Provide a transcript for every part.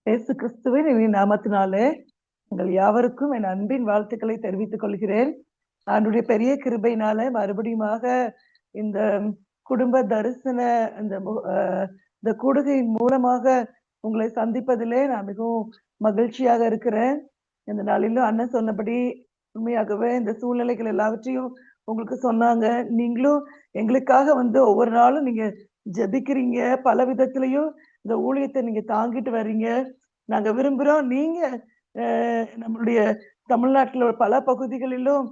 இயேசு கிறிஸ்துவின் இனிய நாமத்தினாலே உங்கள் யாவருக்கும் என் அன்பின் வாழ்த்துக்களை தெரிவித்துக் கொள்கிறேன். ஆண்டுடைய பெரிய கிருபையினால மறுபடியுமாக இந்த குடும்ப தரிசன இந்த கூடுகையின் மூலமாக உங்களை சந்திப்பதிலே நான் மிகவும் மகிழ்ச்சியாக இருக்கிறேன். இந்த நாளிலும் அண்ணன் சொன்னபடி உண்மையாகவே இந்த சூழ்நிலைகள் எல்லாவற்றையும் உங்களுக்கு சொன்னாங்க. நீங்களும் எங்களுக்காக ஒவ்வொரு நாளும் நீங்க ஜெபிக்கிறீங்க. பல விதத்திலையும் இந்த ஊழியத்தை நீங்க தாங்கிட்டு வர்றீங்க. நாங்க விரும்புறோம். நீங்க நம்மளுடைய தமிழ்நாட்டுல பல பகுதிகளிலும்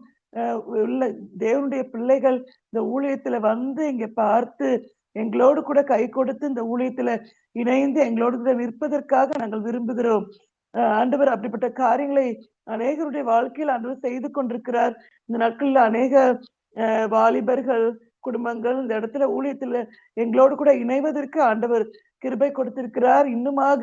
உள்ள தேவனுடைய பிள்ளைகள் இந்த ஊழியத்துல இங்க பார்த்து எங்களோடு கூட கை கொடுத்து இந்த ஊழியத்துல இணைந்து எங்களோடு கூட நிற்பதற்காக நாங்கள் விரும்புகிறோம். ஆண்டவர் அப்படிப்பட்ட காரியங்களை அநேகருடைய வாழ்க்கையில் ஆண்டவர் செய்து கொண்டிருக்கிறார். இந்த நாட்கள்ல அநேக வாலிபர்கள் குடும்பங்கள் இந்த இடத்துல ஊழியத்துல எங்களோடு கூட இணைவதற்கு ஆண்டவர் கிருபை கொடுத்திருக்கிறார். இன்னுமாக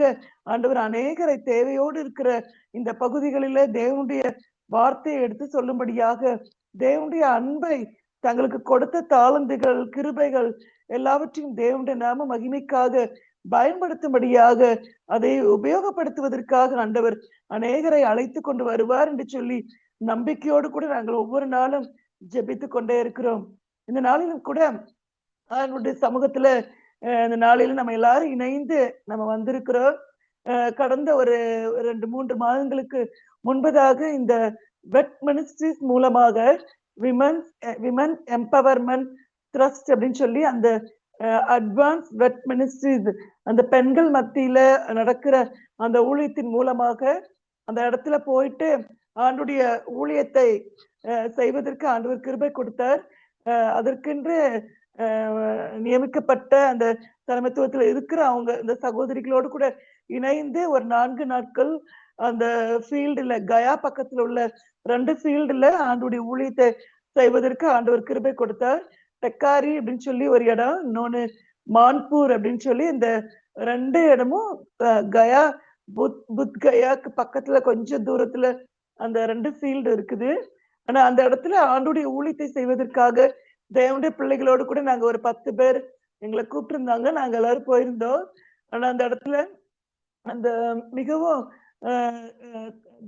ஆண்டவர் அநேகரை தேவையோடு இருக்கிற இந்த பகுதிகளில தேவனுடைய வார்த்தையை எடுத்து சொல்லும்படியாக தேவனுடைய அன்பை தங்களுக்கு கொடுத்த தாளந்துகள் கிருபைகள் எல்லாவற்றையும் தேவனுடைய நாம மகிமைக்காக பயன்படுத்தும்படியாக அதை உபயோகப்படுத்துவதற்காக ஆண்டவர் அநேகரை அழைத்து கொண்டு வருவார் என்று சொல்லி நம்பிக்கையோடு கூட நாங்கள் ஒவ்வொரு நாளும் ஜெபித்து கொண்டே இருக்கிறோம். இந்த நாளிலும் கூட அவனுடைய சமூகத்துல இந்த நாளில நம்ம எல்லாரும் இணைந்து நம்ம வந்திருக்கிறோம். கடந்த ஒரு 2-3 மாதங்களுக்கு முன்பதாக இந்த வெட் மினிஸ்ட்ரிஸ் மூலமாக விமன் எம்பவர்மெண்ட் ட்ரஸ்ட் அப்படின்னு சொல்லி அந்த அட்வான்ஸ் வெட் மினிஸ்ட்ரிஸ் அந்த பெண்கள் மத்தியில நடக்கிற அந்த ஊழியத்தின் மூலமாக அந்த இடத்துல போயிட்டு ஆண்டுடைய ஊழியத்தை செய்வதற்கு ஆண்டவர் கிருபை கொடுத்தார். அதற்கென்று நியமிக்கப்பட்ட அந்த தலைமைத்துவத்துல இருக்கிற அவங்க இந்த சகோதரிகளோடு கூட இணைந்து ஒரு 4 நாட்கள் அந்த ஃபீல்டுல கயா பக்கத்துல உள்ள 2 ஃபீல்டுல ஆண்டுடைய ஊழியத்தை செய்வதற்கு ஆண்டவர் கிருபை கொடுத்தார். டெக்காரி அப்படின்னு சொல்லி ஒரு இடம், இன்னொன்னு மான்பூர் அப்படின்னு சொல்லி இந்த 2 இடமும் கயா புத் கயாக்கு பக்கத்துல கொஞ்சம் தூரத்துல அந்த 2 ஃபீல்டு இருக்குது. ஆனா அந்த இடத்துல ஆண்டுடைய ஊழியத்தை செய்வதற்காக தேவனுடைய பிள்ளைகளோடு கூட நாங்க ஒரு 10 பேர் எங்களை கூப்பிட்டு இருந்தாங்க. நாங்க எல்லாரும் போயிருந்தோம். ஆனா அந்த இடத்துல அந்த மிகவும்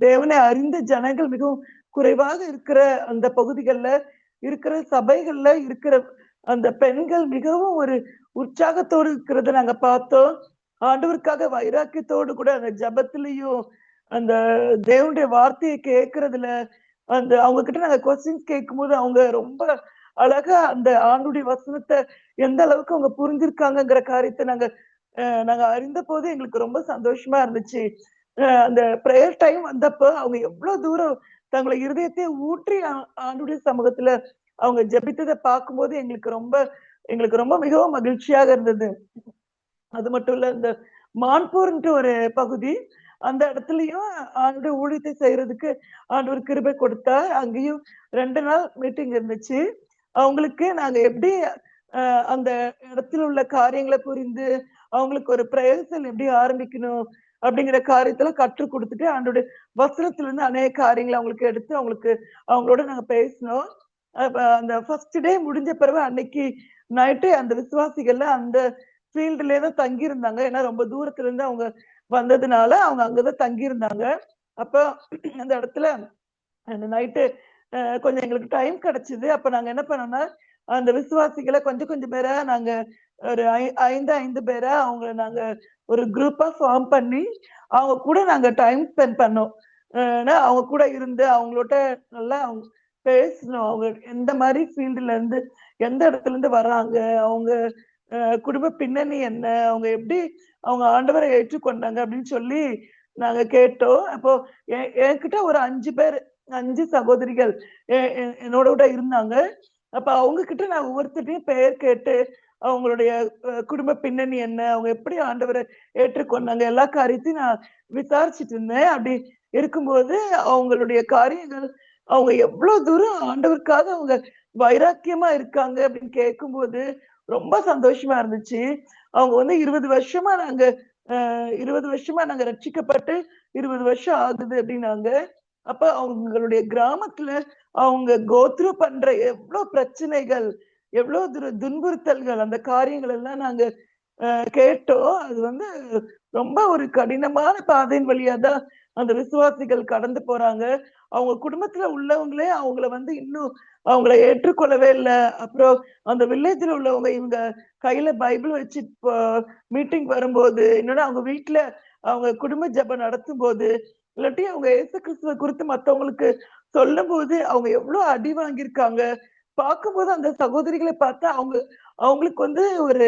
தேவனை அறிந்த ஜனங்கள் மிகவும் குறைவாக இருக்கிற அந்த பகுதிகள்ல இருக்கிற சபைகள்ல இருக்கிற அந்த பெண்கள் மிகவும் ஒரு உற்சாகத்தோடு இருக்கிறத நாங்க பார்த்தோம். ஆண்டவருக்காக வைராக்கியத்தோடு கூட அந்த ஜபத்திலையும் அந்த தேவனுடைய வார்த்தையை கேட்கறதுல அந்த அவங்க கிட்ட நாங்க கொஸ்டின்ஸ் கேட்கும் போது அவங்க ரொம்ப அழகா அந்த ஆண்டுடைய வசனத்தை எந்த அளவுக்கு அவங்க புரிஞ்சிருக்காங்கிற காரியத்தை நாங்க அறிந்த போது எங்களுக்கு ரொம்ப சந்தோஷமா இருந்துச்சு. அந்த பிரேயர் டைம் வந்தப்போ அவங்க எவ்வளவு தூரம் தங்களை இருதயத்தை ஊற்றி ஆண்டுடைய சமூகத்துல அவங்க ஜெபித்ததை பார்க்கும்போது எங்களுக்கு ரொம்ப மிகவும் மகிழ்ச்சியாக இருந்தது. அது மட்டும் இல்ல, இந்த மான்பூர்ன்ற ஒரு பகுதி, அந்த இடத்துலயும் ஆண்டுடைய ஊழியத்தை செய்யறதுக்கு ஆண்டவர் கிருபை கொடுத்தார். அங்கேயும் 2 நாள் மீட்டிங் இருந்துச்சு. அவங்களுக்கு நாங்க எப்படி அந்த இடத்துல உள்ள காரியங்களை புரிந்து அவங்களுக்கு ஒரு பிரேயர்சல் எப்படி ஆரம்பிக்கணும் அப்படிங்கிற காரியத்துல கற்றுக் கொடுத்துட்டு ஆண்டோடைய வசனத்துல இருந்து அநேக காரியங்களை அவங்களுக்கு எடுத்து அவங்களோட நாங்க பேசினோம். அந்த ஃபர்ஸ்ட் டே முடிஞ்ச பிறகு அன்னைக்கு நைட்டு அந்த விசுவாசிகள்ல அந்த ஃபீல்டுலயே தான் தங்கி இருந்தாங்க. ஏன்னா ரொம்ப தூரத்துல இருந்து அவங்க வந்ததுனால அவங்க அங்கதான் தங்கி இருந்தாங்க. அப்ப அந்த இடத்துல அந்த நைட்டு கொஞ்சம் எங்களுக்கு டைம் கிடைச்சது. அப்ப நாங்க என்ன பண்ணோம்னா அந்த விசுவாசிகளை கொஞ்சம் பேரா நாங்க ஒரு 5 பேரா அவங்கள நாங்க ஒரு குரூப்பா ஃபார்ம் பண்ணி அவங்க கூட நாங்க டைம் ஸ்பெண்ட் பண்ணோம். அவங்க கூட இருந்து அவங்களோட நல்லா அவங்க பேசணும். அவங்க எந்த மாதிரி ஃபீல்டுல இருந்து எந்த இடத்துல இருந்து வர்றாங்க, அவங்க குடும்ப பின்னணி என்ன, அவங்க எப்படி அவங்க ஆண்டவரை ஏற்றுக்கொண்டாங்க அப்படின்னு சொல்லி நாங்க கேட்டோம். அப்போ என்கிட்ட ஒரு 5 சகோதரிகள் என்னோட கூட இருந்தாங்க. அப்ப அவங்க கிட்ட நான் ஒவ்வொருத்தரையும் பெயர் கேட்டு அவங்களுடைய குடும்ப பின்னணி என்ன, அவங்க எப்படி ஆண்டவரை ஏற்றுக்கொண்டாங்க, எல்லா காரியத்தையும் நான் விசாரிச்சுட்டு இருந்தேன். அப்படி இருக்கும்போது அவங்களுடைய காரியங்கள் அவங்க எவ்வளவு தூரம் ஆண்டவருக்காக அவங்க வைராக்கியமா இருக்காங்க அப்படின்னு கேட்கும்போது ரொம்ப சந்தோஷமா இருந்துச்சு. அவங்க 20 வருஷமா நாங்க ரட்சிக்கப்பட்டு 20 வருஷம் ஆகுது அப்படின்னாங்க. அப்ப அவங்களுடைய கிராமத்துல அவங்க கோத்ரூ பண்ற எவ்வளவு பிரச்சனைகள், எவ்வளவு துன்புறுத்தல்கள், அந்த காரியங்கள் எல்லாம் நாங்க கேட்டோம். அது ரொம்ப ஒரு கடினமான பாதையின் வழியா தான் அந்த விசுவாசிகள் கடந்து போறாங்க. அவங்க குடும்பத்துல உள்ளவங்களே அவங்கள இன்னும் அவங்கள ஏற்றுக்கொள்ளவே இல்ல. அப்புறம் அந்த வில்லேஜ்ல உள்ளவங்க இவங்க கையில பைபிள் வச்சு மீட்டிங் வரும்போது, இல்லன்னா அவங்க வீட்ல அவங்க குடும்ப ஜெபம் நடத்தும்போது, இல்லாட்டி அவங்க இயேசு கிறிஸ்துவ குறித்து மத்தவங்களுக்கு சொல்லும்போது, அவங்க எவ்ளோ அடி வாங்கியிருக்காங்க. பார்க்கும்போது அந்த சகோதரிகள பார்த்தா அவங்களுக்கு ஒரு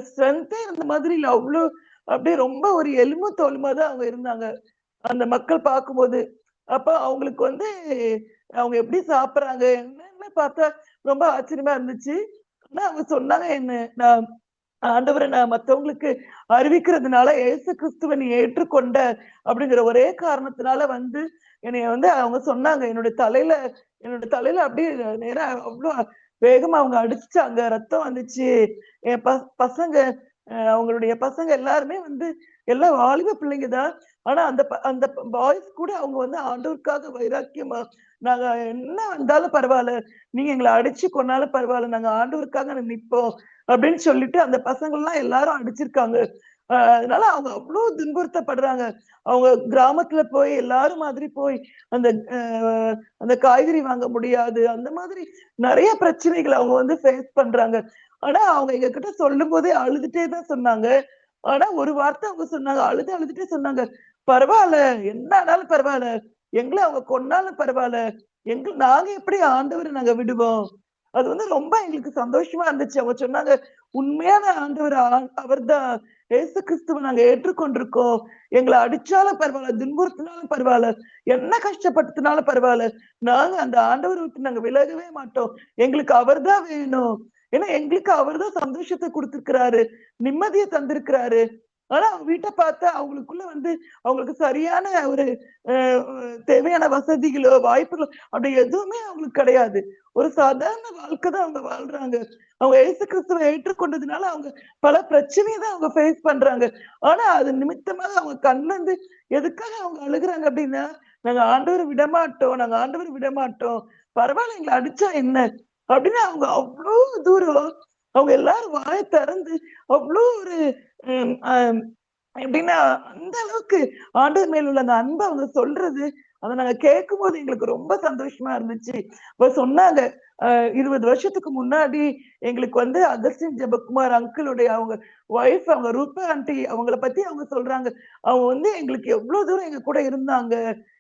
ஸ்ட்ரென்த்தே இருந்த மாதிரி இல்ல. அவ்ளோ அப்படியே ரொம்ப ஒரு எலும்பு தோலுமா தான் அவங்க இருந்தாங்க. அந்த மக்கள் பார்க்கும்போது. அப்ப அவங்களுக்கு அவங்க எப்படி சாப்பிடுறாங்க என்னன்னு பார்த்தா ரொம்ப ஆச்சரியமா இருந்துச்சு. ஆனா அவங்க சொன்னாங்க நான் ஆண்டவர நான் மத்தவங்களுக்கு அறிவிக்கிறதுனால இயேசு கிறிஸ்துவ நீ ஏற்றுக்கொண்ட அப்படிங்கிற ஒரே காரணத்தினால என்னைய அவங்க சொன்னாங்க. என்னோட தலையில அப்படியே நேரா அவ்ளோ வேகமா அவங்க அடிச்சுட்டாங்க. ரத்தம் வந்துச்சு. என் பசங்க அவங்களுடைய பசங்க எல்லாருமே எல்லாம் வாலிப பிள்ளைங்க தான். ஆனா அந்த பாய்ஸ் கூட அவங்க ஆண்டவருக்காக வைராக்கியமா, நாங்க என்ன வந்தாலும் பரவால்ல. நீங்க எங்கள அடிச்சு கொன்னாலும் பரவால்ல. நாங்க ஆண்டவருக்காக நிப்போம். அப்படின்னு சொல்லிட்டு அந்த பசங்கள்லாம் எல்லாரும் அடிச்சிருக்காங்க. அதனால அவங்க அவ்ளோ துன்புறுத்தப்படுறாங்க. அவங்க கிராமத்துல போய் எல்லாரும் மாதிரி போய் அந்த அ அந்த காய்கறி வாங்க முடியாது. அந்த மாதிரி நெறைய பிரச்சனைகள அவங்க ஃபேஸ் பண்றாங்க. ஆனா அவங்க எங்ககிட்ட சொல்லும்போதே அழுதுட்டே தான் சொன்னாங்க. ஆனா ஒரு வார்த்தை அவங்க சொன்னாங்க. அழுதுட்டே சொன்னாங்க. "பரவால்ல, என்ன ஆனாலும் பரவால்ல. எங்கள அவங்க கொன்னாலும் பரவால்ல. நாங்க எப்படி ஆண்டவர நாங்க விடுவோம்?" அது ரொம்ப எங்களுக்கு சந்தோஷமா இருந்துச்சு. அவங்க சொன்னாங்க, "உண்மையான ஆண்டவர் அவர்தான். இயேசு கிறிஸ்துவ நாங்க ஏற்றுக்கொண்டிருக்கோம். எங்கள அடிச்சாலும் பரவால்ல, துன்புறுத்தினாலும் பரவால்ல, என்ன கஷ்டப்படுத்தினாலும் பரவால்ல. நாங்க அந்த ஆண்டவர விட்டு நாங்க விலகவே மாட்டோம். எங்களுக்கு அவர்தான் வேணும். ஏன்னா எங்களுக்கு அவர்தான் சந்தோஷத்த குடுத்திருக்கிறாரு. நிம்மதிய தந்திருக்கிறாரு." ஆனா அவங்க வீட்ட பார்த்தா அவங்களுக்குள்ள அவங்களுக்கு சரியான ஒரு அ தேவையான வசதிகளோ, வாய்ப்புகளோ அப்படி எதுவுமே அவங்களுக்கு கிடையாது. ஒரு சாதாரண வாழ்க்கை தான் அவங்க வாழ்றாங்க. அவங்க இயேசு கிறிஸ்துவ ஏற்றுக்கொண்டதுனால அவங்க பல பிரச்சனைய தான் அவங்க ஃபேஸ் பண்றாங்க. ஆனா அது நிமித்தமாக அவங்க கண்லருந்து எதுக்காக அவங்க அழுகுறாங்க அப்படின்னா, "நாங்க ஆண்டவர விடமாட்டோம். நாங்க ஆண்டவர விடமாட்டோம். பரவால்ல எங்கள அடிச்சா என்ன?" அப்படின்னு அவங்க அவ்ளோ தூரம் அவங்க எல்லாரும் வாய திறந்து அவ்ளோ ஒரு ம் அ எப்படின்னா, அந்த அளவுக்கு ஆண்டவர் மேல உள்ள அந்த அன்ப அவங்க சொல்றது, அத நாங்க கேட்கும்போது எங்களுக்கு ரொம்ப சந்தோஷமா இருந்துச்சு. அப்ப சொன்னாங்க, 20 வருஷத்துக்கு முன்னாடி எங்களுக்கு அகஸ்டின் ஜெபக்குமார் அங்கிளுடைய அவங்க ஒய்ஃப் அவங்க ரூபா ஆன்டி அவங்கள பத்தி அவங்க சொல்றாங்க. அவங்க எங்களுக்கு எவ்ளோ தூரம் எங்க கூட இருந்தாங்க.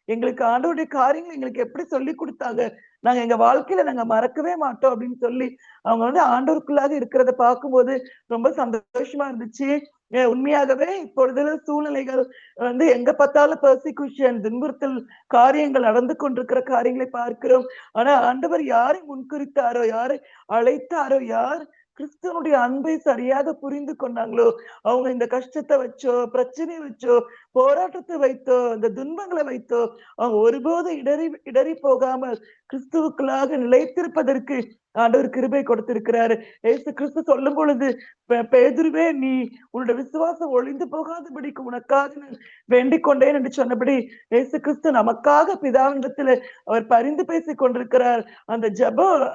எங்களுக்கு ஆண்டவருடைய காரியங்கள எங்களுக்கு எப்படி சொல்லிக் குடுத்தாங்க. நாங்க எங்க வாழ்க்கையில நாங்க மறக்கவே மாட்டோம் அப்படின்னு சொல்லி, அவங்க ஆண்டவருக்குள்ளாக இருக்கிறத பார்க்கும்போது ரொம்ப சந்தோஷமா இருந்துச்சு. உண்மையாகவே இப்பொழுது சூழ்நிலைகள் எங்க பார்த்தாலும் பெர்சிக்யூஷன், துன்புறுத்தல் காரியங்கள் நடந்து கொண்டிருக்கிற காரியங்களை பார்க்கிறோம். ஆனா ஆண்டவர் யாரை முன்குறித்தாரோ, யாரை அழைத்தாரோ, யார் கிறிஸ்துவனுடைய அன்பை சரியாக புரிந்து கொண்டாங்களோ, அவங்க இந்த கஷ்டத்த வச்சோ, பிரச்சனைய வச்சோ, போராட்டத்தை வைத்தோ, இந்த துன்பங்களை வைத்தோ, அவங்க ஒருபோதும் இடறி போகாமல் கிறிஸ்துவுக்குள்ளாக நிலைத்திருப்பதற்கு ஆண்டவர் கிருபை கொடுத்திருக்கிறாரு. இயேசு கிறிஸ்து சொல்லும் பொழுது, பேதுருவே நீ உன்னுடைய விசுவாசம் ஒழிந்து போகாதபடிக்கு உனக்காக நான் வேண்டிக் கொண்டேன் என்று சொன்னபடி, இயேசு கிறிஸ்து நமக்காக பிதாவினிடத்திலே அவர் பரிந்து பேசிக் கொண்டிருக்கிறார். அந்த ஜெபம்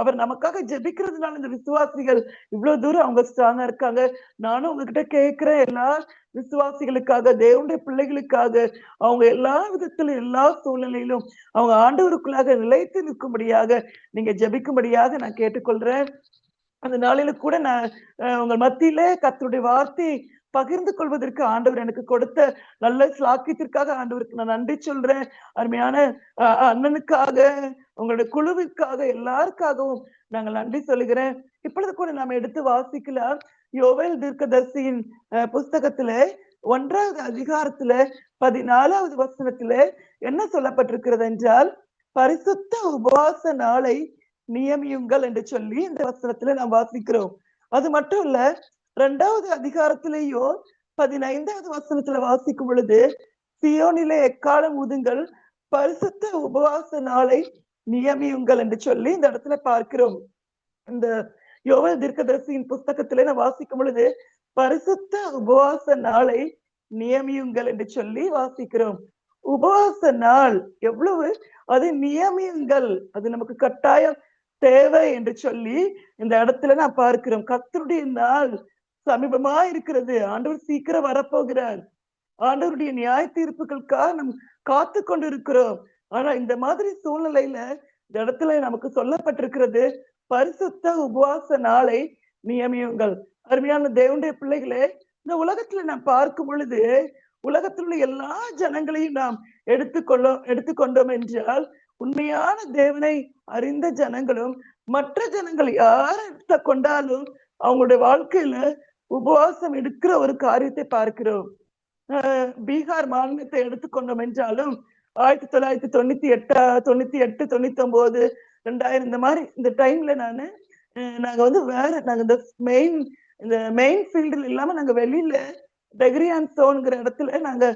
அவர் நமக்காக ஜெபிக்கிறதுனால இந்த விசுவாசிகள் இவ்வளவு தூரம் அவங்க ஸ்ட்ராங்கா இருக்காங்க. நானும் உங்ககிட்ட கேட்கிறேன் எல்லா விசுவாசிகளுக்காக, தேவனுடைய பிள்ளைகளுக்காக, அவங்க எல்லா விதத்திலும், எல்லா சூழ்நிலையிலும் அவங்க ஆண்டவருக்குள்ளாக நிலைத்து நிற்கும்படியாக நீங்க ஜெபிக்கும்படியாக நான் கேட்டுக்கொள்றேன். அந்த நாளில கூட நான் உங்கள் மத்தியிலே கர்த்தருடைய வார்த்தையை பகிர்ந்து கொள்வதற்கு ஆண்டவர் எனக்கு கொடுத்த நல்ல ஸ்லாக்கியத்திற்காக ஆண்டவருக்கு நான் நன்றி சொல்றேன். அருமையான அண்ணனுக்காக, உங்களுடைய குழுவிற்காக, எல்லாருக்காகவும் நாங்கள் நன்றி சொல்லுகிறேன். இப்பொழுது கூட நாம் எடுத்து வாசிக்கலாம். யோவேல் தீர்க்கதரிசியின் புஸ்தகத்திலே 1வது அதிகாரத்தில 14வது வசனத்திலே என்ன சொல்லப்பட்டிருக்கிறது என்றால், பரிசுத்த உபவாச நாளை நியமியுங்கள் என்று சொல்லி இந்த வசனத்துல நாம் வாசிக்கிறோம். அது மட்டும் இல்ல 2வது அதிகாரத்திலேயும் 15வது வசனத்துல வாசிக்கும் பொழுது, சியோனிலே எக்காளம் ஊதுங்கள், பரிசுத்த உபவாச நாளை நியமியுங்கள் என்று சொல்லி இந்த இடத்துல பார்க்கிறோம். இந்த யோவேல் தீர்க்கதரிசியின் புஸ்தகத்திலே நான் வாசிக்கும் பொழுது, பரிசுத்த உபவாச நாளை நியமியுங்கள் என்று சொல்லி வாசிக்கிறோம். உபவாச நாள் எவ்வளவு அது நியமியுங்கள். அது நமக்கு கட்டாயம் தேவை என்று சொல்லி இந்த இடத்துல நான் பார்க்கிறோம். கர்த்தருடைய நாள் சமீபமா இருக்கிறது. ஆண்டவர் சீக்கிரம் வரப்போகிறார். ஆண்டவருடைய நியாய தீர்ப்புகளுக்காக நம் காத்து கொண்டிருக்கிறோம். ஆனா இந்த மாதிரி சூழ்நிலையில இந்த இடத்துல நமக்கு சொல்லப்பட்டிருக்கிறது, பரிசுத்த உபவாச நாளை நியமியுங்கள். அருமையான தேவனுடைய பிள்ளைகளே, இந்த உலகத்துல நாம் பார்க்கும் பொழுது உலகத்தில் உள்ள எல்லா ஜனங்களையும் நாம் எடுத்துக்கொண்டோம் என்றால், உண்மையான தேவனை அறிந்த ஜனங்களும் மற்ற ஜனங்கள் யார் எடுத்த கொண்டாலும் அவங்களுடைய வாழ்க்கையில உபவாசம் எடுக்கிற ஒரு காரியத்தை பார்க்கிறோம். பீகார் மாநிலத்தை எடுத்துக்கொண்டோம் என்றாலும் 1998 99 2000 இந்த மாதிரி இந்த டைம்ல நாங்க வந்து நாங்க இந்த மெயின் ஃபீல்டுல இல்லாம நாங்க வெளியில டெக்ரியான் சோன்ங்கிற இடத்துல நாங்க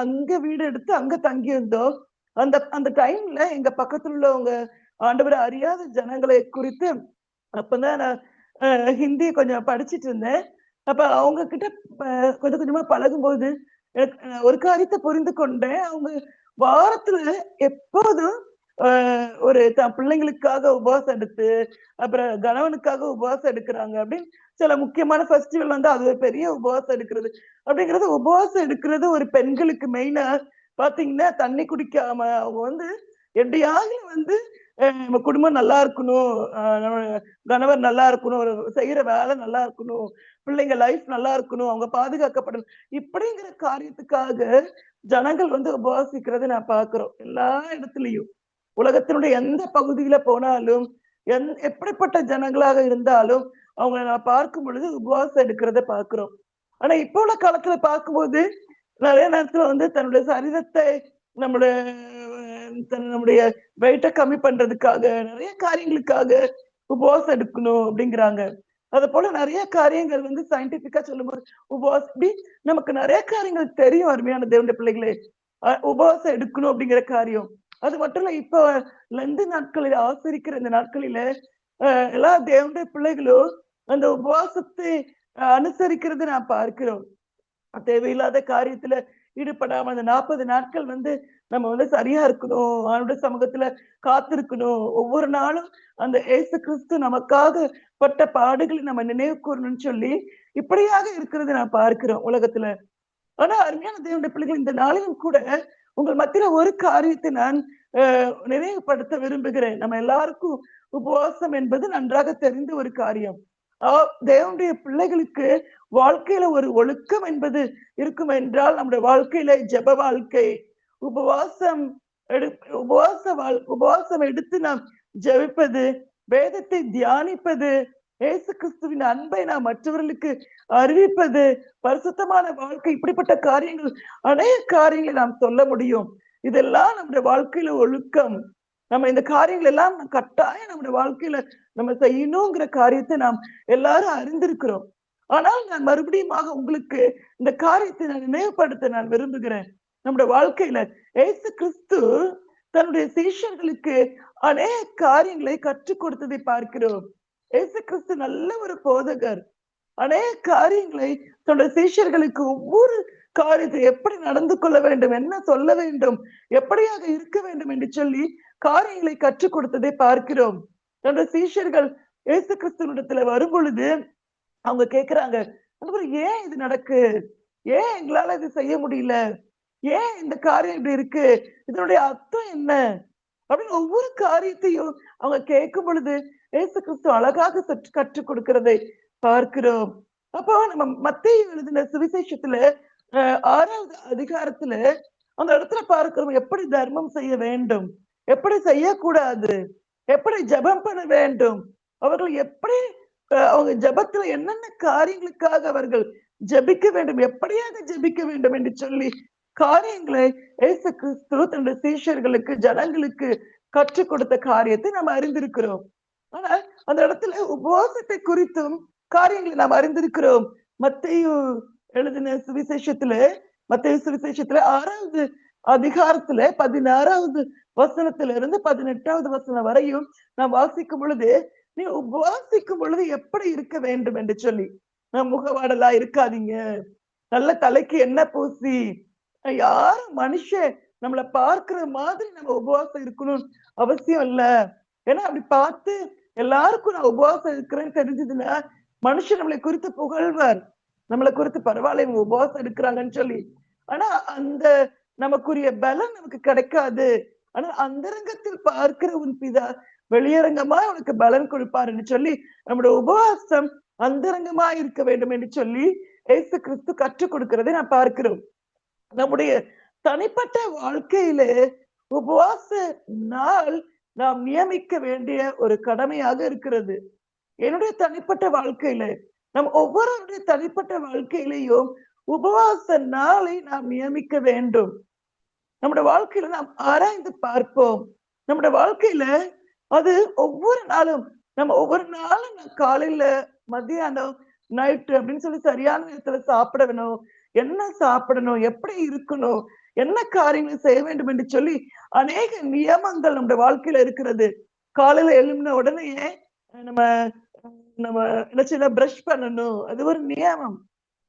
அங்க வீடு எடுத்து அங்க தங்கி இருந்தோம். அந்த அந்த டைம்ல எங்க பக்கத்துல உள்ளவங்க ஆண்டவரை அறியாத ஜனங்களை குறித்து அப்பதான் நான் ஹிந்தி கொஞ்சம் படிச்சுட்டு இருந்தேன். அப்ப அவங்க கிட்ட கொஞ்சம் கொஞ்சமா பழகும்போது ஒரு காரியத்தை புரிந்து கொண்டேன். அவங்க வாரத்துல எப்போதும் ஒரு பிள்ளைங்களுக்காக உபவாசம் எடுத்து அப்புறம் கணவனுக்காக உபவாசம் எடுக்கிறாங்க அப்படின்னு சில முக்கியமான ஃபெஸ்டிவல் வந்து அது ஒரு பெரிய உபவாசம் எடுக்கிறது அப்படிங்கிறது. உபவாசம் எடுக்கிறது ஒரு பெண்களுக்கு மெயினா பாத்தீங்கன்னா தண்ணி குடிக்காம அவங்க வந்து எப்படியாவது வந்து நம்ம குடும்பம் நல்லா இருக்கணும், கணவர் நல்லா இருக்கணும், ஒரு செய்யற வேலை நல்லா இருக்கணும், பிள்ளைங்க லைஃப் நல்லா இருக்கணும், அவங்க பாதுகாக்கப்படணும், இப்படிங்கிற காரியத்துக்காக ஜனங்கள் வந்து உபவாசிக்கிறத நான் பாக்குறோம் எல்லா இடத்துலயும். உலகத்தினுடைய எந்த பகுதியில போனாலும் எப்படிப்பட்ட ஜனங்களாக இருந்தாலும் அவங்களை நான் பார்க்கும் பொழுது உபவாசம் எடுக்கிறத பாக்குறோம். ஆனா இப்ப உள்ள காலத்துல பார்க்கும்போது நிறைய நேரத்துல வந்து தன்னுடைய சரீரத்தை நம்முடைய வெயிட்டை கம்மி பண்றதுக்காக நிறைய காரியங்களுக்காக உபவாசம் எடுக்கணும் அப்படிங்கிறாங்க. அது போல நிறைய காரியங்கள் வந்து சயின்டிபிக்கா சொல்லும்போது உபவாசம் நமக்கு நிறைய காரியங்கள் தெரியும். அருமையான தேவனுடைய பிள்ளைகளே, உபவாசம் எடுக்கணும் அப்படிங்கிற காரியம் அது மட்டும் இல்ல. இப்ப லந்து நாட்களில் ஆசிரிக்கிற இந்த நாட்களில எல்லா தேவனுடைய பிள்ளைகளும் அந்த உபவாசத்தை அனுசரிக்கிறது நான் பார்க்கிறோம். தேவையில்லாத காரியத்துல ஈடுபடாம அந்த 40 நாட்கள் வந்து நம்ம வந்து சரியா இருக்கணும், அவனுடைய சமூகத்துல காத்திருக்கணும். ஒவ்வொரு நாளும் அந்த இயேசு கிறிஸ்து நமக்காக பட்ட பாடுகளை நம்ம நினைவு கூறணும்னு சொல்லி இப்படியாக இருக்கிறது நான் பார்க்கிறோம் உலகத்துல. ஆனா அருமையான தேவனுடைய பிள்ளைகள், இந்த நாளிலும் கூட உங்கள் மத்தியில ஒரு காரியத்தை நான் நினைவுபடுத்த விரும்புகிறேன். நம்ம எல்லாருக்கும் உபவாசம் என்பது நன்றாக தெரிந்த ஒரு காரியம். தேவனுடைய பிள்ளைகளுக்கு வாழ்க்கையில ஒரு ஒழுக்கம் என்பது இருக்கும் என்றால் நம்முடைய வாழ்க்கையில ஜெப வாழ்க்கை, உபவாசம் உபவாசம் எடுத்து நாம் ஜெபிப்பது, வேதத்தை தியானிப்பது, இயேசு கிறிஸ்துவின் அன்பை நாம் மற்றவர்களுக்கு அறிவிப்பது, பரிசுத்தமான வாழ்க்கை, இப்படிப்பட்ட காரியங்கள் அநேக காரியங்களை நாம் சொல்ல முடியும். இதெல்லாம் நம்முடைய வாழ்க்கையில ஒழுக்கம். நம்ம இந்த காரியங்கள் எல்லாம் கட்டாயம் நம்முடைய வாழ்க்கையில நம்ம செய்யணுங்கிற காரியத்தை நாம் எல்லாரும் அறிந்திருக்கிறோம். ஆனால் நான் மறுபடியும் உங்களுக்கு இந்த காரியத்தை நான் நினைவுபடுத்த நான் விரும்புகிறேன். நம்முடைய வாழ்க்கையில இயேசு கிறிஸ்து தன்னுடைய சீஷர்களுக்கு அநேக காரியங்களை கற்றுக் கொடுத்ததை பார்க்கிறோம். இயேசு கிறிஸ்து நல்ல ஒரு போதகர். அநேக காரியங்களை தன்னுடைய சீஷர்களுக்கு ஒவ்வொரு காரியத்தை எப்படி நடந்து கொள்ள வேண்டும், என்ன சொல்ல வேண்டும், எப்படியாக இருக்க வேண்டும் என்று சொல்லி காரியங்களை கற்றுக் கொடுத்ததை பார்க்கிறோம். தன்னுடைய சீஷர்கள் இயேசு கிறிஸ்துவிடத்துல வரும் பொழுது அவங்க கேக்குறாங்க, ஏன் இது நடக்கு, ஏன் எங்களால இது செய்ய முடியல, ஏன் இந்த காரியம் இப்படி இருக்கு, இதனுடைய அர்த்தம் என்ன அப்படின்னு ஒவ்வொரு காரியத்தையும் அவங்க கேட்கும் பொழுது இயேசு கிறிஸ்து அழகாக கற்றுக் கொடுக்கிறதை பார்க்கிறோம். அப்போ நம்ம மத்தேயு எழுதின சுவிசேஷத்துல 6வது அதிகாரத்துல அந்த இடத்துல பார்க்கிறோம் எப்படி தர்மம் செய்ய வேண்டும், எப்படி செய்யக்கூடாது, எப்படி ஜெபம் பண்ண வேண்டும், அவர்கள் எப்படி அவங்க ஜெபத்துல என்னென்ன காரியங்களுக்காக அவர்கள் ஜெபிக்க வேண்டும், எப்படியாக ஜெபிக்க வேண்டும் என்று சொல்லி காரியங்களை இயேசு கிறிஸ்து தன்னுடைய சீஷர்களுக்கு ஜனங்களுக்கு கற்றுக் கொடுத்த காரியத்தை நாம் அறிந்திருக்கிறோம். ஆனா அந்த இடத்துல உபவாசத்தை குறித்தும் காரியங்களை நாம் அறிந்திருக்கிறோம். மத்தேயு எழுதின சுவிசேஷத்துல மத்தேயு சுவிசேஷத்துல 6வது அதிகாரத்துல 16வது வசனத்திலிருந்து 18வது வசனம் வரையும் நாம் வாசிக்கும் பொழுது, நீ உபவாசிக்கும் பொழுது எப்படி இருக்க வேண்டும் என்று சொல்லி, முகவாடலா இருக்காதீங்க, நல்ல தலைக்கு எண்ணெய் பூசி, யாரும் மனுஷன் நம்மளை பார்க்கிற மாதிரி நம்ம உபவாசம் இருக்கணும் அவசியம் இல்ல. ஏன்னா அப்படி பார்த்து எல்லாருக்கும் நான் உபவாசம் இருக்கிறேன்னு தெரிஞ்சதுன்னா மனுஷன் நம்மளை குறித்து புகழ்வார், நம்மளை குறித்து பரவாயில்ல இவங்க உபவாசம் இருக்கிறாங்கன்னு சொல்லி. ஆனா அந்த நமக்குரிய பலன் நமக்கு கிடைக்காது. ஆனா அந்தரங்கத்தில் பார்க்கிற உன் பிதா வெளியரங்கமா உனக்கு பலன் கொடுப்பாருன்னு சொல்லி நம்முடைய உபவாசம் அந்தரங்கமா இருக்க வேண்டும் என்று சொல்லி இயேசு கிறிஸ்து கற்றுக் கொடுக்கிறதை நான் பார்க்கிறோம். நம்முடைய தனிப்பட்ட வாழ்க்கையில உபவாச நாள் நாம் நியமிக்க வேண்டிய ஒரு கடமையாக இருக்கிறது. என்னுடைய தனிப்பட்ட வாழ்க்கையில நம் ஒவ்வொருவருடைய தனிப்பட்ட வாழ்க்கையிலையும் உபவாச நாளை நாம் நியமிக்க வேண்டும். நம்முடைய வாழ்க்கையில நாம் ஆராய்ந்து பார்ப்போம். நம்முடைய வாழ்க்கையில அது ஒவ்வொரு நாளும் நம்ம ஒவ்வொரு நாளும் காலையில மத்தியானம் நைட்டு அப்படின்னு சொல்லி சரியான நேரத்துல சாப்பிட வேணும், என்ன சாப்பிடணும், எப்படி இருக்கணும், என்ன காரியங்கள் செய்ய வேண்டும் என்று சொல்லி அநேக நியமங்கள் நம்முடைய வாழ்க்கையில இருக்கிறது. காலையில எழும்பின உடனே நம்ம நம்ம என்ன செய்யணும், பிரஷ் பண்ணணும், அது ஒரு நியமம்.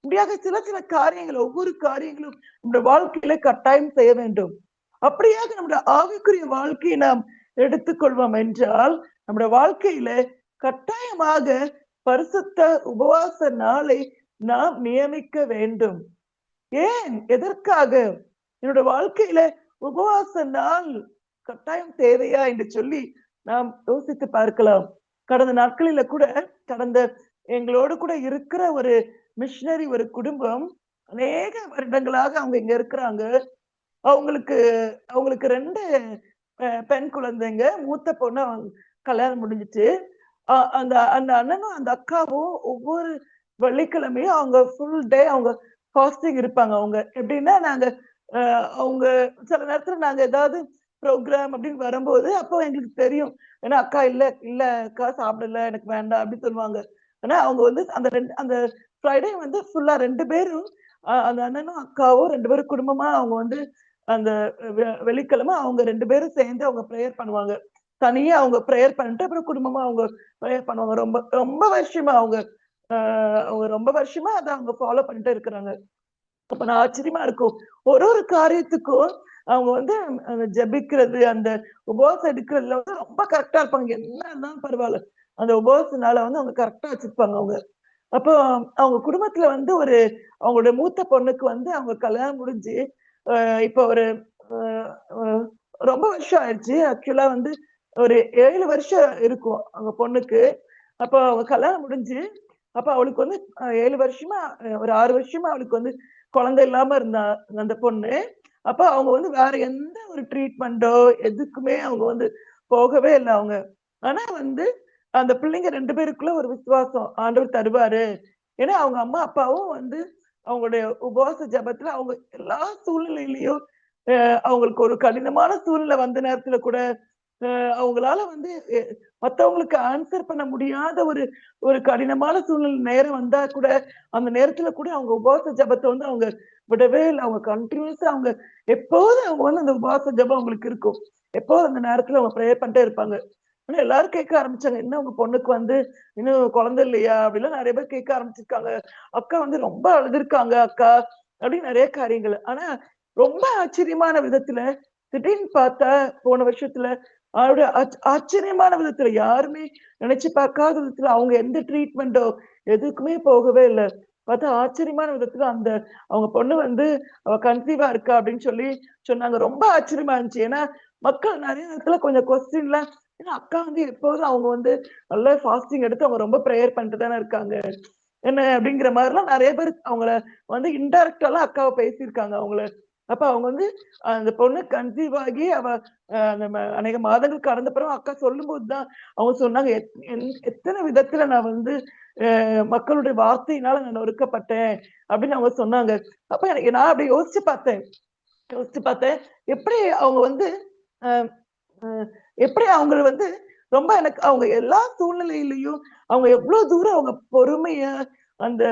இப்படியாக சில சில காரியங்கள் ஒவ்வொரு காரியங்களும் நம்முடைய வாழ்க்கையில கட்டாயம் செய்ய வேண்டும். அப்படியாக நம்முடைய ஆவிக்குரிய வாழ்க்கையை நாம் எடுத்துக்கொள்வோம் என்றால் நம்முடைய வாழ்க்கையில கட்டாயமாக பரிசுத்த உபவாச நாளை நாம் நியமிக்க வேண்டும். ஏன், எதற்காக? என்னுடைய வாழ்க்கையில உபவாச நாள் கட்டாயம் தேவையா என்று சொல்லி நாம் யோசித்து பார்க்கலாம். கடந்த நாட்களில கூட எங்களோடு கூட இருக்கிற ஒரு மிஷனரி ஒரு குடும்பம் அநேக வருடங்களாக அவங்க இங்க இருக்கிறாங்க. அவங்களுக்கு அவங்களுக்கு 2 பெண் குழந்தைங்க. மூத்த பொண்ணு கல்யாணம் முடிஞ்சிச்சு. அந்த அந்த அண்ணனும் அந்த அக்காவும் ஒவ்வொரு வெள்ளிக்கிழமையும் அவங்க ஃபுல் டே அவங்க ஃபாஸ்டிங் இருப்பாங்க. அவங்க எப்படின்னா நாங்க அவங்க சில நேரத்துல நாங்க ஏதாவது ப்ரோக்ராம் அப்படின்னு வரும்போது அப்போ எங்களுக்கு தெரியும். ஏன்னா அக்கா இல்ல இல்ல அக்கா சாப்பிடல எனக்கு வேண்டாம் அப்படின்னு சொல்லுவாங்க. ஆனா அவங்க வந்து அந்த ஃப்ரைடே வந்து ஃபுல்லா 2 பேரும் அந்த அண்ணனும் அக்காவும் 2 பேரும் குடும்பமா அவங்க வந்து அந்த வெள்ளிக்கிழமை அவங்க 2 பேரும் சேர்ந்து அவங்க ப்ரேயர் பண்ணுவாங்க. தனியா அவங்க ப்ரேயர் பண்ணிட்டு அப்புறம் குடும்பமா அவங்க ப்ரேயர் பண்ணுவாங்க. ரொம்ப ரொம்ப வருஷமா அவங்க அவங்க ரொம்ப வருஷமா அதை அவங்க ஃபாலோ பண்ணிட்டு இருக்கிறாங்க. அப்ப நான் ஆச்சரியமா இருக்கும். ஒரு ஒரு காரியத்துக்கும் அவங்க வந்து ஜெபிக்கிறது, அந்த உபவாசம் எடுக்கிறதுல வந்து ரொம்ப கரெக்டா இருப்பாங்க. என்ன இருந்தாலும் பரவாயில்ல. அந்த உபவாச நாள வந்து அவங்க கரெக்டா வச்சிருப்பாங்க அவங்க. அப்போ அவங்க குடும்பத்துல வந்து அவங்களுடைய மூத்த பொண்ணுக்கு வந்து அவங்க கல்யாணம் முடிஞ்சு இப்போ ஒரு ரொம்ப வருஷம் ஆயிடுச்சு. ஆக்சுவலா வந்து ஒரு 7 வருஷம் இருக்கும் அவங்க பொண்ணுக்கு. அப்போ அவங்க கல்யாணம் முடிஞ்சு அப்ப அவளுக்கு வந்து 7 வருஷமா ஒரு 6 வருஷமா அவளுக்கு வந்து குழந்தை இல்லாம இருந்தா அந்த பொண்ணு. அப்ப அவங்க வந்து வேற எந்த ஒரு ட்ரீட்மெண்டோ எதுக்குமே அவங்க வந்து போகவே இல்லை அவங்க. ஆனா வந்து அந்த பிள்ளைங்க 2 பேருக்குள்ள ஒரு விசுவாசம் ஆண்டவர் தருவாரு. ஏன்னா அவங்க அம்மா அப்பாவும் வந்து அவங்களுடைய உபவாச ஜபத்துல அவங்க எல்லா சூழ்நிலையிலயும் அவங்களுக்கு ஒரு கடினமான சூழ்நிலை வந்த நேரத்துல கூட அவங்களால வந்து மத்தவங்களுக்கு ஆன்சர் பண்ண முடியாத ஒரு கடினமான சூழ்நிலை நேரம் வந்தா கூட அந்த நேரத்துல கூட அவங்க உபவாச ஜபத்தை வந்து அவங்க விடவே இல்லை. அவங்க கண்டினியூஸா அவங்க எப்போதும் அவங்க வந்து அந்த உபவாச ஜபம் அவங்களுக்கு இருக்கும். எப்போதும் அந்த நேரத்துல அவங்க ப்ரேயர் பண்ணிட்டே இருப்பாங்க. ஆனா எல்லாரும் கேட்க ஆரம்பிச்சாங்க, என்ன உங்க பொண்ணுக்கு வந்து இன்னும் குழந்தை இல்லையா அப்படிலாம் நிறைய பேர் கேட்க ஆரம்பிச்சிருக்காங்க. அக்கா வந்து ரொம்ப அழுதுருக்காங்க அக்கா அப்படின்னு நிறைய காரியங்கள். ஆனா ரொம்ப ஆச்சரியமான விதத்துல திடீர்னு பார்த்தா போன வருஷத்துல அவருடைய ஆச்சரியமான விதத்துல யாருமே நினைச்சு பார்க்காத விதத்துல அவங்க எந்த ட்ரீட்மெண்டோ எதுக்குமே போகவே இல்லை. பார்த்தா ஆச்சரியமான விதத்துல அவங்க பொண்ணு வந்து அவ கன்சீவா இருக்கா அப்படின்னு சொல்லி சொன்னாங்க. ரொம்ப ஆச்சரியமா இருந்துச்சு. ஏன்னா மக்கள் நிறைய நேரத்துல கொஞ்சம் கொஸ்டின்லாம், ஏன்னா அக்கா வந்து எப்போதும் அவங்க வந்து நல்லா ஃபாஸ்டிங் எடுத்து அவங்க ரொம்ப ப்ரேயர் பண்ணிட்டு தானே இருக்காங்க என்ன அப்படிங்கிற மாதிரிலாம் நிறைய பேர் அவங்கள வந்து இன்டைரக்டாலாம் அக்காவை பேசியிருக்காங்க அவங்கள. அப்ப அவங்க வந்து அந்த பொண்ணு கன்சீவ் ஆகி அவ நம்ம அநேக மாதங்கள் கடந்த பிறகு அக்கா சொல்லும் போதுதான் அவங்க சொன்னாங்க, எத்தனை விதத்துல நான் வந்து மக்களுடைய வார்த்தையினால நான் நொறுக்கப்பட்டேன் அப்படின்னு அவங்க சொன்னாங்க. அப்ப எனக்கு நான் அப்படி யோசிச்சு பார்த்தேன் எப்படி அவங்க வந்து எப்படி அவங்க வந்து ரொம்ப எனக்கு அவங்க எல்லா சூழ்நிலையிலையும் அவங்க எவ்வளவு தூரம் அவங்க பொறுமையா அந்த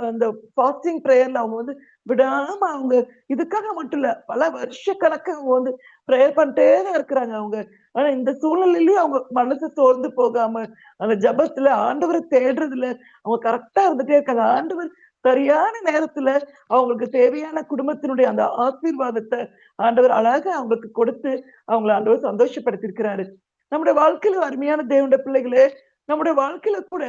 அந்த ஃபாஸ்டிங் ப்ரேயர்ல அவங்க வந்து விடாம அவங்க இதுக்காக மட்டும் இல்ல பல வருஷ கணக்கு அவங்க வந்து ப்ரேயர் பண்ணிட்டே தான் இருக்கிறாங்க அவங்க. ஆனா இந்த சூழ்நிலையிலயும் அவங்க மனசு சோர்ந்து போகாம அந்த ஜபத்துல ஆண்டவரை தேடுறதுல அவங்க கரெக்டா இருந்துட்டே இருக்காங்க. ஆண்டவர் சரியான நேரத்துல அவங்களுக்கு தேவையான குடும்பத்தினுடைய அந்த ஆசீர்வாதத்தை ஆண்டவர் அழகா அவங்களுக்கு கொடுத்து அவங்களை ஆண்டவர் சந்தோஷப்படுத்தி இருக்கிறாரு. நம்முடைய வாழ்க்கையில அருமையான தேவனுடைய பிள்ளைகளே, நம்முடைய வாழ்க்கையில கூட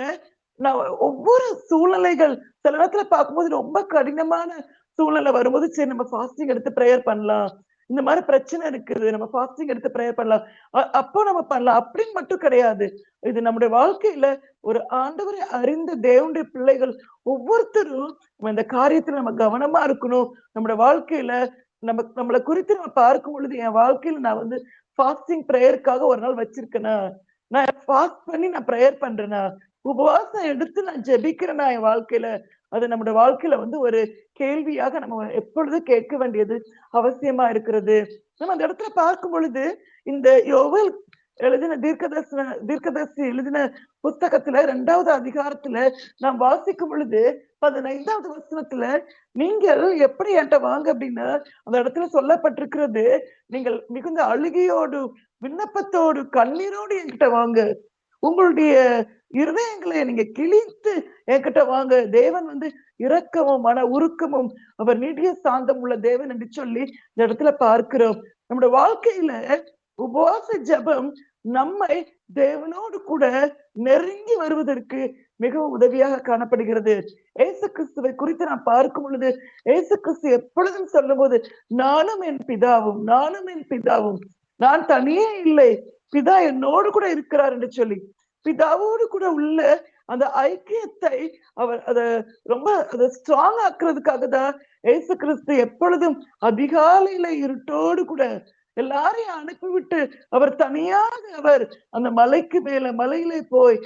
நான் ஒவ்வொரு சூழ்நிலைகள் சில நேரத்துல பார்க்கும்போது ரொம்ப கடினமான சூழ்நிலை வரும்போது சரி நம்ம ஃபாஸ்டிங் எடுத்து ப்ரேயர் பண்ணலாம். இந்த மாதிரி பிரச்சனை இருக்குது. நம்ம ஃபாஸ்டிங் எடுத்து ப்ரேயர் பண்ணலாம். அப்போ நம்ம பண்ணலாம். அப்படின்னு மட்டும் கிடையாது. இது நம்முடைய வாழ்க்கையில ஒரு ஆண்டவரை அறிந்த தேவனுடைய பிள்ளைகள் ஒவ்வொருத்தரும் இந்த காரியத்துல நம்ம கவனமா இருக்கணும். நம்முடைய வாழ்க்கையில நம்மள குறித்து நம்ம பார்க்கும் பொழுது என் வாழ்க்கையில நான் வந்து ஃபாஸ்டிங் ப்ரேயருக்காக ஒரு நாள் வச்சிருக்கேனா? நான் ஃபாஸ்ட் பண்ணி நான் ப்ரேயர் பண்றேனா? உபவாசம் எடுத்து நான் ஜெபிக்கிறேனா என் வாழ்க்கையில? அது நம்முடைய வாழ்க்கையில வந்து ஒரு கேள்வியாக நம்ம எப்பொழுதும் கேட்க வேண்டியது அவசியமா இருக்கிறது. நம்ம அந்த இடத்துல பார்க்கும் பொழுது, இந்த யோவேல் எழுதின தீர்க்கதரிசி எழுதின புத்தகத்துல 2வது அதிகாரத்துல நாம் வாசிக்கும் பொழுது 15வது வசனத்துல, நீங்கள் எப்படி என்கிட்ட வாங்க அப்படின்னு அந்த இடத்துல சொல்லப்பட்டிருக்கிறது, நீங்கள் மிகுந்த அழுகையோடு, விண்ணப்பத்தோடு, கண்ணீரோடு என்கிட்ட வாங்க. உங்களுடைய இருதயங்களை நீங்க கிழித்து என்கிட்ட வாங்க. தேவன் வந்து இரக்கமும் மன உருக்கமும் அவர் நீடிய சாந்தம் உள்ள தேவன் என்று சொல்லி இந்த இடத்துல பார்க்கிறோம். நம்முடைய வாழ்க்கையில உபவாச ஜெபம் நம்மை தேவனோடு கூட நெருங்கி வருவதற்கு மிகவும் உதவியாக காணப்படுகிறது. இயேசு கிறிஸ்துவை குறித்து நான் பார்க்கும் பொழுது இயேசு கிறிஸ்து எப்பொழுதும் சொல்லும் போது நானும் என் பிதாவும் நானும் என் பிதாவும் நான் தனியே இல்லை, பிதா என்னோடு கூட இருக்கிறார் என்று சொல்லி பிதாவோடு கூட உள்ள அந்த ஐக்கியத்தை அவர் ரொம்ப அதை ஸ்ட்ராங் ஆக்குறதுக்காக தான் இயேசு கிறிஸ்து எப்பொழுதும் அதிகாலையில இருட்டோடு கூட எல்லாரையும் அனுப்பிவிட்டு அவர் தனியாக அவர் அந்த மலைக்கு மேல மலையிலே போய்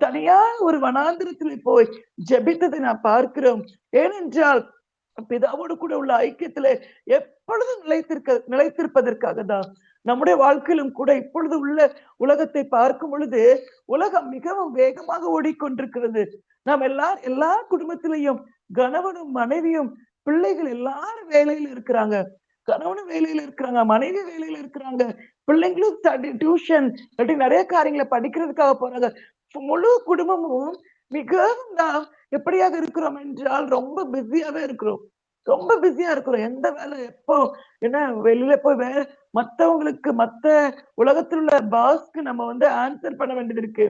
தனியாக ஒரு வனாந்திரத்திலே போய் ஜெபித்ததை நான் பார்க்கிறோம். ஏனென்றால் பிதாவோடு கூட உள்ள ஐக்கியத்துல எப்பொழுதும் நிலைத்திருப்பதற்காக தான். நம்முடைய வாழ்க்கையிலும் கூட இப்பொழுது உள்ள உலகத்தை பார்க்கும் பொழுது உலகம் மிகவும் வேகமாக ஓடிக்கொண்டிருக்கிறது. நாம் எல்லா குடும்பத்திலையும் கணவனும் மனைவியும் பிள்ளைகள் எல்லாரும் வேலையில இருக்கிறாங்க. கணவனும் வேலையில இருக்கிறாங்க, மனைவி வேலையில இருக்கிறாங்க, பிள்ளைங்களும் டியூஷன் நிறைய காரியங்களை படிக்கிறதுக்காக போறாங்க. முழு குடும்பமும் மிகவும் நாம் எப்படியாக இருக்கிறோம் என்றால் ரொம்ப பிஸியாவே இருக்கிறோம். ரொம்ப பிஸியா இருக்கிறோம். எந்த வேலை எப்போ என்ன வெளியில போய் மத்தவங்களுக்கு மத்த உலகத்தில் உள்ள பாஸ்க்கு நம்ம வந்து ஆன்சர் பண்ண வேண்டியது இருக்கு.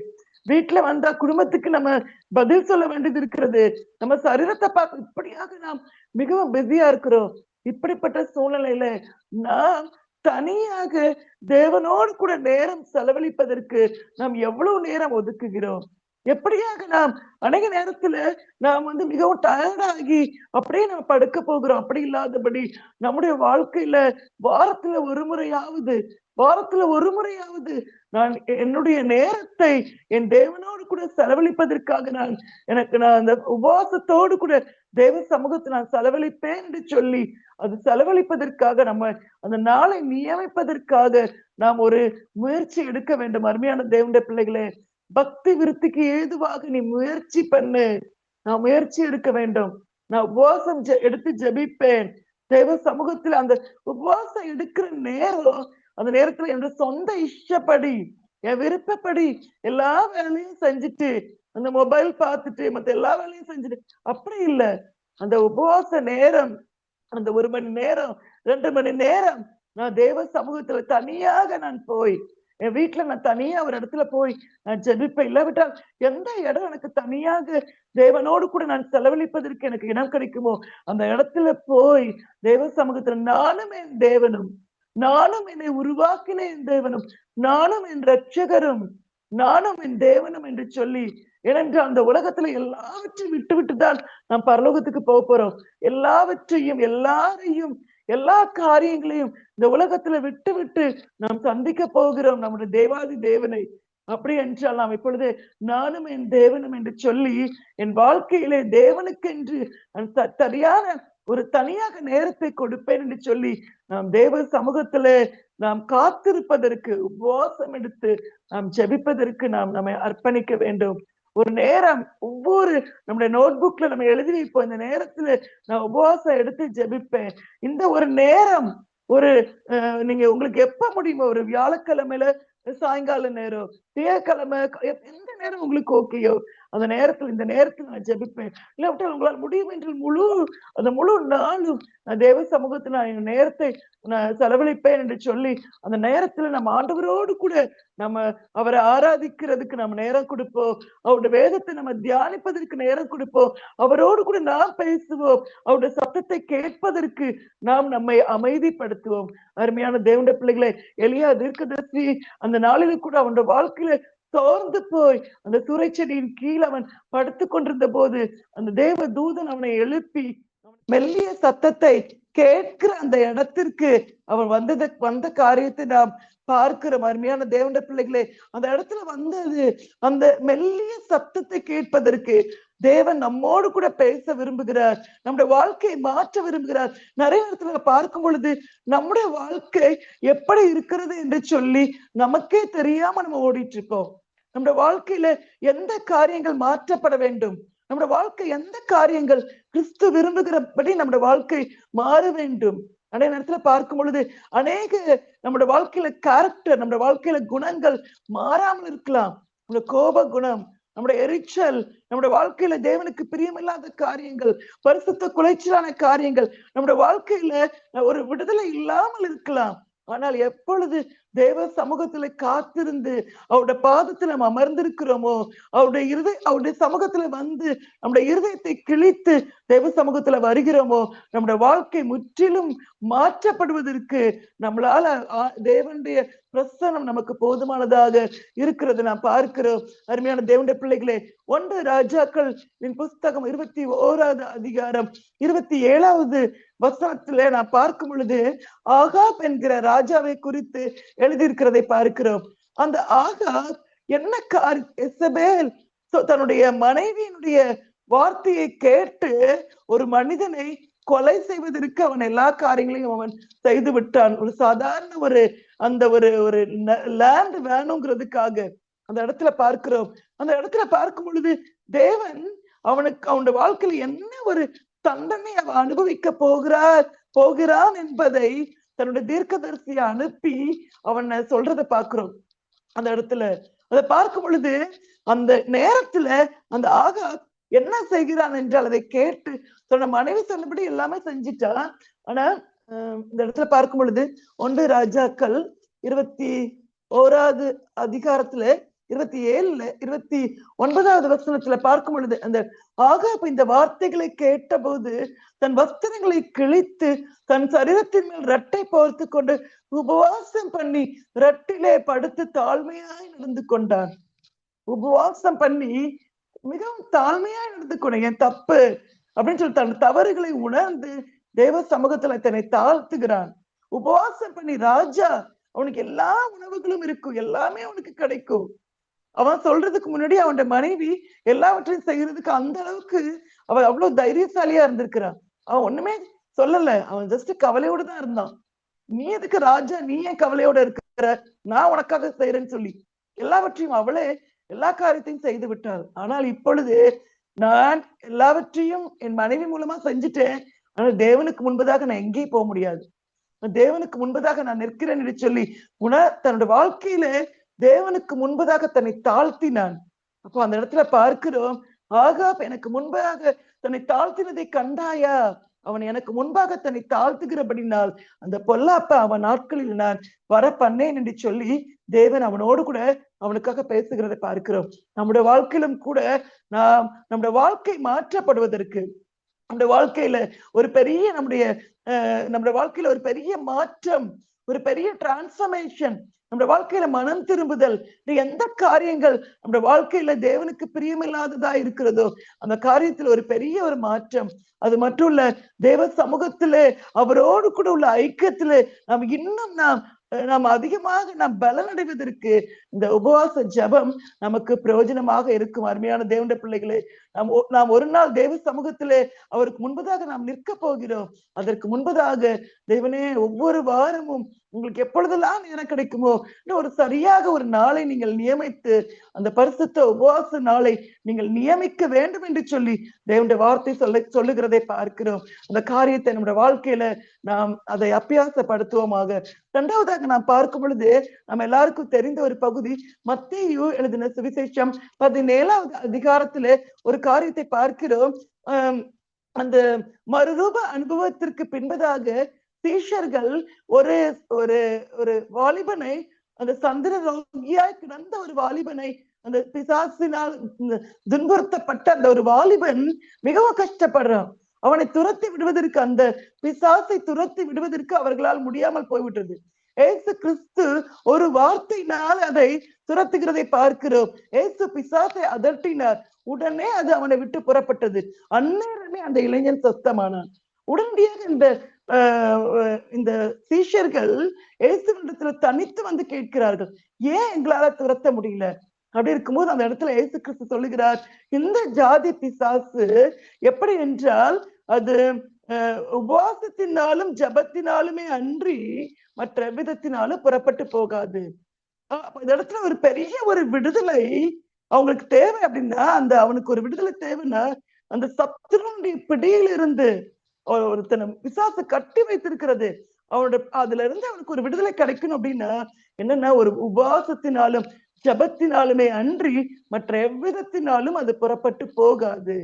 வீட்டுல வந்தா குடும்பத்துக்கு நம்ம பதில் சொல்ல வேண்டியது இருக்கிறது. நம்ம சரீரத்தை பார்க்க இப்படியாக நாம் மிகவும் பிஸியா இருக்கிறோம். இப்படிப்பட்ட சூழ்நிலையில நாம் தனியாக தேவனோடு கூட நேரம் செலவழிப்பதற்கு நாம் எவ்வளவு நேரம் ஒதுக்குகிறோம்? எப்படியாக நாம் அநேக நேரத்துல நாம் வந்து மிகவும் டயர்டாகி அப்படியே நம்ம படுக்க போகிறோம். அப்படி இல்லாதபடி நம்முடைய வாழ்க்கையில வாரத்துல ஒரு முறையாவது நான் என்னுடைய நேரத்தை என் தேவனோடு கூட செலவழிப்பதற்காக நான் அந்த உபவாசத்தோடு கூட தேவ சமூகத்தை நான் செலவழிப்பேன் என்று சொல்லி அது செலவழிப்பதற்காக நம்ம அந்த நாளை நியமிப்பதற்காக நாம் ஒரு முயற்சி எடுக்க வேண்டும். அருமையான தேவனுடைய பிள்ளைகளே, பக்தி விருத்திக்கு ஏதுவாக நீ முயற்சி பண்ணு. நான் முயற்சி எடுக்க வேண்டும். நான் உபவாசம் எடுத்து ஜெபிப்பேன். தேவ சமூகத்துல அந்த உபவாசம் எடுக்கிற நேரம், அந்த நேரத்துல என் சொந்த இஷ்டப்படி என் விருப்பப்படி எல்லா வேலையும் செஞ்சுட்டு அந்த மொபைல் பார்த்துட்டு மத்த எல்லா வேலையும் செஞ்சுட்டு அப்படி இல்லை. அந்த உபவாச நேரம், அந்த 1 மணி நேரம் 2 மணி நேரம் நான் தேவ சமூகத்துல தனியாக நான் போய் என் வீட்டுல நான் தனியா ஒரு இடத்துல போய் நான் ஜெபிப்பேன். இல்லாவிட்டால் எந்த இடம் எனக்கு தனியாக தேவனோடு கூட நான் செலவழிப்பதற்கு எனக்கு இடம் கிடைக்குமோ அந்த இடத்துல போய் தேவ சமூகத்துல நானும் என் தேவனும், நானும் என்னை உருவாக்கின என் தேவனும், நானும் என் ரட்சகரும், நானும் என் தேவனும் என்று சொல்லி, ஏனென்றால் அந்த உலகத்துல எல்லாவற்றையும் விட்டுதான் நாம் பரலோகத்துக்கு போக போறோம். எல்லாவற்றையும் எல்லாரையும் எல்லா காரியங்களையும் இந்த உலகத்துல விட்டு நாம் சந்திக்க போகிறோம் நம்முடைய தேவாதி தேவனை. அப்படி என்றால் நாம் இப்பொழுது நானும் என் தேவனும் என்று சொல்லி என் வாழ்க்கையிலே தேவனுக்கென்று சரியான ஒரு தனியாக நேரத்தை கொடுப்பேன் என்று சொல்லி நாம் தேவ சமூகத்துல நாம் காத்திருப்பதற்கு, உபவாசம் எடுத்து நாம் ஜெபிப்பதற்கு நாம் நம்மை அர்ப்பணிக்க வேண்டும். ஒரு நேரம் ஒவ்வொரு நம்முடைய நோட் புக்ல நம்ம எழுதி வைப்போம். இந்த நேரத்துல நான் உபவாசம் எடுத்து ஜெபிப்பேன். இந்த ஒரு நேரம் ஒரு நீங்க உங்களுக்கு எப்ப முடியுமோ, ஒரு வியாழக்கிழமையில சாயங்கால நேரம், திங்கட்கிழமை, எந்த நேரம் உங்களுக்கு ஓகேயோ அந்த நேரத்துல இந்த நேரத்துல நான் ஜெபிப்பேன். இல்லாவிட்டால் உங்களால் முடியும் என்று அந்த முழு நாளும் நான் தேவ சமூகத்துல நான் என் நேரத்தை நான் செலவழிப்பேன் என்று சொல்லி அந்த நேரத்துல நம்ம ஆண்டவரோடு கூட நம்ம அவரை ஆராதிக்கிறதுக்கு நம்ம நேரம் கொடுப்போம். அவருடைய வேதத்தை நம்ம தியானிப்பதற்கு நேரம் கொடுப்போம். அவரோடு கூட நாம் பேசுவோம். அவருடைய சத்தத்தை கேட்பதற்கு நாம் நம்மை அமைதிப்படுத்துவோம். அருமையான தேவனுடைய பிள்ளைகளை, எலியா தீர்க்கதரிசி அந்த நாளில கூட அவனுடைய வாழ்க்கையில சோர்ந்து போய் அந்த சூறைச்செடியின் கீழ் அவன் படுத்து கொண்டிருந்த போது அந்த தேவ தூதன் அவனை எழுப்பி மெல்லிய சத்தத்தை கேட்கிற அந்த இடத்திற்கு அவன் வந்த காரியத்தை நாம் பார்க்கிறோம். அருமையான தேவனுடைய பிள்ளைகளே, அந்த இடத்துல வந்தது அந்த மெல்லிய சத்தத்தை கேட்பதற்கு தேவன் நம்மோடு கூட பேச விரும்புகிறார். நம்முடைய வாழ்க்கையை மாற்ற விரும்புகிறார். நிறைய இடத்துல பார்க்கும் பொழுது நம்முடைய வாழ்க்கை எப்படி இருக்கிறது என்று சொல்லி நமக்கே தெரியாம நம்ம ஓடிட்டு இருக்கோம். நம்முடைய வாழ்க்கையில எந்த காரியங்கள் மாற்றப்பட வேண்டும், நம்முடைய வாழ்க்கை எந்த காரியங்கள் கிறிஸ்து விரும்புகிறபடி நம்முடைய வாழ்க்கை மாற வேண்டும். அதே நேரத்துல பார்க்கும் பொழுது அநேக நம்முடைய வாழ்க்கையில கேரக்டர், நம்முடைய வாழ்க்கையில குணங்கள் மாறாமல் இருக்கலாம். நம்முடைய கோப குணம், நம்முடைய எரிச்சல், நம்முடைய வாழ்க்கையில தேவனுக்கு பிரியமில்லாத காரியங்கள், பரிசுத்த குலைச்சலான காரியங்கள் நம்முடைய வாழ்க்கையில ஒரு விடுதலை இல்லாமல் இருக்கலாம். ஆனால் எப்பொழுது தேவ சமூகத்துல காத்திருந்து அவருடைய பாதத்துல நம்ம அமர்ந்திருக்கிறோமோ, அவருடைய சமூகத்துல வந்து நம்முடைய இருதயத்தை கிழித்து தேவ சமூகத்துல வருகிறோமோ, நம்முடைய வாழ்க்கை முற்றிலும் மாற்றப்படுவதற்கு நம்மளால தேவனுடைய பிரசனம் நமக்கு போதுமானதாக இருக்கிறது நாம் பார்க்கிறோம். அருமையான தேவனுடைய பிள்ளைகளே, 1 ராஜாக்கள் புஸ்தகம் 21வது அதிகாரம் 27வது வசனத்துல நான் பார்க்கும் பொழுது ஆகாப் என்கிற ராஜாவை குறித்து எழுதியிருக்கிறதை பார்க்கிறோம். அந்த ஆகாப் என்ன எசபேல் தன்னுடைய மனைவியினுடைய வார்த்தையை கேட்டு ஒரு மனிதனை கொலை செய்வதற்கு அவன் எல்லா காரியங்களையும் அவன் செய்து விட்டான். ஒரு சாதாரண ஒரு லேண்ட் வேணுங்கிறதுக்காக அந்த இடத்துல பார்க்கிறோம். அந்த இடத்துல பார்க்கும் பொழுது தேவன் அவனுடைய வாழ்க்கையில என்ன ஒரு தண்டனை அவன் அனுபவிக்க போகிறான் என்பதை தன்னுடைய தீர்க்கதரிசிய அனுப்பி அவனை சொல்றதை பார்க்கிறோம். அந்த இடத்துல அதை பார்க்கும் பொழுது அந்த நேரத்துல அந்த ஆகாப் என்ன செய்கிறான் என்றால் அதை கேட்டு சொன்ன மனைவி சொன்னபடி எல்லாமே செஞ்சிட்டான். ஆனா இந்த இடத்துல பார்க்கும் பொழுது 1 ராஜாக்கள் 21வது அதிகாரத்துல 27ல 29வது வசனத்துல பார்க்கும் பொழுது அந்த ஆகாப் இந்த வார்த்தைகளை கேட்ட போது தன் வஸ்திரங்களை கிழித்து தன் சரீரத்தின் மேல் இரட்டை போர்த்து கொண்டு உபவாசம் பண்ணி இரட்டிலே படுத்து தாழ்மையாய் நடந்து கொண்டான். உபவாசம் பண்ணி மிகவும் தாழ்மையாய் நடந்து கொண்டேன், என் தப்பு அப்படின்னு சொல்லி தன் தவறுகளை உணர்ந்து தேவ சமூகத்துல தன்னை தாழ்த்துகிறான். உபவாசம் பண்ணி ராஜா அவனுக்கு எல்லா உணவுகளும் இருக்கும், எல்லாமே அவனுக்கு கிடைக்கும். அவன் சொல்றதுக்கு முன்னாடி அவனுடைய மனைவி எல்லாவற்றையும் செய்யறதுக்கு அந்த அளவுக்கு அவன் அவ்வளவு தைரியசாலியா இருந்திருக்கிறான். அவன் ஒண்ணுமே சொல்லல, அவன் ஜஸ்ட் கவலையோடு தான் இருந்தான். நீ எதுக்கு ராஜா, நீ ஏன் கவலையோட இருக்கிற, நான் உனக்காக செய்யறேன்னு சொல்லி எல்லாவற்றையும் அவளே எல்லா காரியத்தையும் செய்து விட்டாள். ஆனால் இப்பொழுது நான் எல்லாவற்றையும் என் மனைவி மூலமா செஞ்சுட்டேன், ஆனால் தேவனுக்கு முன்பதாக நான் எங்கேயும் போக முடியாது, தேவனுக்கு முன்பதாக நான் நிற்கிறேன் என்று சொல்லி தன்னுடைய வாழ்க்கையில தேவனுக்கு முன்பதாக தன்னை தாழ்த்தினான். அப்போ அந்த இடத்துல பார்க்கிறோம், ஆகாப் எனக்கு முன்பாக தன்னை தாழ்த்தினதை கண்டாயா, அவன் எனக்கு முன்பாக தன்னை தாழ்த்துகிறபடினால் அந்த பொல்லாப்ப அவன் நாட்களில் நான் வர பண்ணேன் என்று சொல்லி தேவன் அவனோடு கூட அவனுக்காக பேசுகிறதை பார்க்கிறோம். நம்முடைய வாழ்க்கையிலும் கூட நம்முடைய வாழ்க்கை மாற்றப்படுவதற்கு, நம்முடைய வாழ்க்கையில ஒரு பெரிய நம்முடைய வாழ்க்கையில ஒரு பெரிய மாற்றம், ஒரு பெரிய டிரான்ஸ்பர்மேஷன், நம்முடைய வாழ்க்கையில மனம் திரும்புதல், எந்த காரியங்கள் நம்முடைய வாழ்க்கையில தேவனுக்கு பிரியமில்லாததா இருக்கிறதோ அந்த காரியத்துல ஒரு பெரிய ஒரு மாற்றம். அது மட்டும் இல்ல, தேவ சமூகத்திலே அவரோடு கூட உள்ள ஐக்கியத்திலே நாம் அதிகமாக பலனடைவதற்கு இந்த உபவாச ஜபம் நமக்கு பிரயோஜனமாக இருக்கும். அருமையான தேவனுடைய பிள்ளைகளே, நாம் ஒரு நாள் தேவ சமூகத்திலே அவருக்கு முன்பதாக நாம் நிற்க போகிறோம். அதற்கு முன்பதாக தேவனே ஒவ்வொரு வாரமும் உங்களுக்கு எப்பொழுதெல்லாம் நேரம் கிடைக்குமோ ஒரு சரியாக ஒரு நாளை நீங்கள் நியமித்து அந்த பரிசுத்த உபவாச நாளை நீங்கள் நியமிக்க வேண்டும் என்று சொல்லி தேவனுடைய வார்த்தை சொல்லுகிறதை பார்க்கிறோம். அந்த காரியத்தை நம்முடைய வாழ்க்கையில நாம் அதை அபியாசப்படுத்துவோமாக. இரண்டாவதாக நாம் பார்க்கும் பொழுது நம்ம எல்லாருக்கும் தெரிந்த ஒரு பகுதி மத்தேயு எழுதின சுவிசேஷம் 17வது அதிகாரத்திலே ஒரு காரியத்தை பார்க்கிறோம். அந்த மறுரூப அனுபவத்திற்கு பின்பதாக சீஷர்கள் ஒரு ஒரு ஒரு வாலிபனை, அந்த சந்திர ரோகியாய் கிடந்த ஒரு வாலிபனை, அந்த பிசாசினால் துன்புறுத்தப்பட்ட அந்த ஒரு வாலிபன் மிகவும் கஷ்டப்படுறான். அவனை துரத்தி விடுவதற்கு, அந்த பிசாசை துரத்தி விடுவதற்கு அவர்களால் முடியாமல் போய்விட்டது. ஏசு கிறிஸ்து ஒரு வார்த்தையினால் அதை துரத்துகிறதை பார்க்கிறோம். ஏசு பிசாசை அதட்டினார், உடனே அது அவனை விட்டு புறப்பட்டது. அந்நேரமே அந்த இளைஞன் சொஸ்தமானான். உடனடியாக இந்த சீஷர்கள் இயேசுவிடத்துல தனித்து வந்து கேட்கிறார்கள், ஏன் எங்களால துரத்த முடியல? அப்படி இருக்கும்போது அந்த இடத்துல இயேசு கிறிஸ்து சொல்லுகிறார், இந்த ஜாதி பிசாசு எப்படி என்றால் அது உபவாசத்தினாலும் ஜபத்தினாலுமே அன்றி மற்ற விதத்தினாலும் புறப்பட்டு போகாது. இந்த இடத்துல ஒரு பெரிய ஒரு விடுதலை அவங்களுக்கு தேவை. அப்படின்னா அவனுக்கு ஒரு விடுதலை தேவைன்னா அந்த சத்துருடைய பிடியிலிருந்து ஒருத்தனை பிசாசு கட்டி வைத்திருக்கிறது, அதுல இருந்து அவனுக்கு ஒரு விடுதலை கிடைக்கணும். அப்படின்னா என்னன்னா ஒரு உபவாசத்தினாலும் ஜபத்தினாலுமே அன்றி மற்ற எவ்விதத்தினாலும் அது புறப்பட்டு போகாது.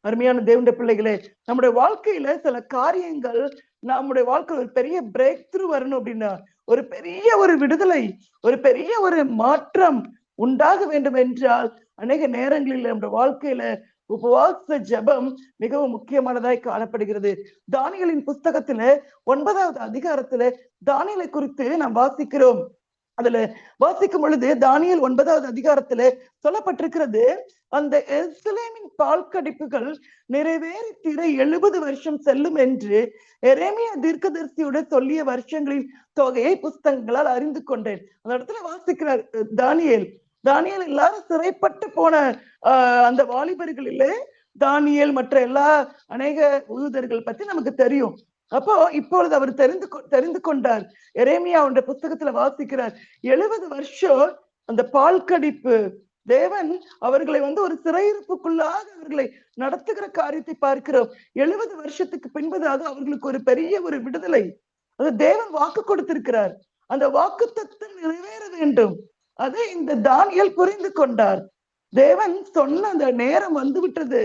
அருமையான தேவனுடைய பிள்ளைகளே, நம்முடைய வாழ்க்கையில சில காரியங்கள், நம்முடைய வாழ்க்கையில் ஒரு பெரிய பிரேக் த்ரூ வரணும் அப்படின்னா, ஒரு பெரிய ஒரு விடுதலை, ஒரு பெரிய ஒரு மாற்றம் உண்டாக வேண்டும் என்றால் அநேக நேரங்களில் நம்முடைய வாழ்க்கையில உபவாச ஜபம் மிகவும் முக்கியமானதாய் காணப்படுகிறது. தானியேலின் புஸ்தகத்துல 9வது அதிகாரத்துல தானியேலை குறித்து நாம் வாசிக்கிறோம். அதுல வாசிக்கும் பொழுது தானியேல் 9வது அதிகாரத்துல சொல்லப்பட்டிருக்கிறது, அந்த எருசலேமின் பால் கடிப்புகள் நிறைவேறி தீர 70 வருஷம் செல்லும் என்று எரேமியா தீர்க்கதரிசியோட சொல்லிய வருஷங்களின் தொகையை புஸ்தகங்களால் அறிந்து கொண்டேன். அந்த இடத்துல வாசிக்கிறார் தானியேல் எல்லாரும் சிறைப்பட்டு போன அந்த வாலிபர்களிலே தானியேல் மற்ற எல்லா அநேக யூதர்கள் பத்தி நமக்கு தெரியும். அப்போ இப்பொழுது அவர் தெரிந்து கொண்டார். எரேமியா அவருடைய புத்தகத்துல வாசிக்கிறார், 70 வருஷம் அந்த பால் கடிப்பு, தேவன் அவர்களை ஒரு சிறையிருப்புக்குள்ளாக அவர்களை நடத்துகிற காரியத்தை பார்க்கிறோம். 70 வருஷத்துக்கு பின்பதாக அவர்களுக்கு ஒரு பெரிய ஒரு விடுதலை, அது தேவன் வாக்கு கொடுத்திருக்கிறார். அந்த வாக்கு தத்தம் நிறைவேற வேண்டும். அதை இந்த தானியேல் புரிந்து கொண்டார். தேவன் சொன்ன அந்த நேரம் வந்து விட்டது,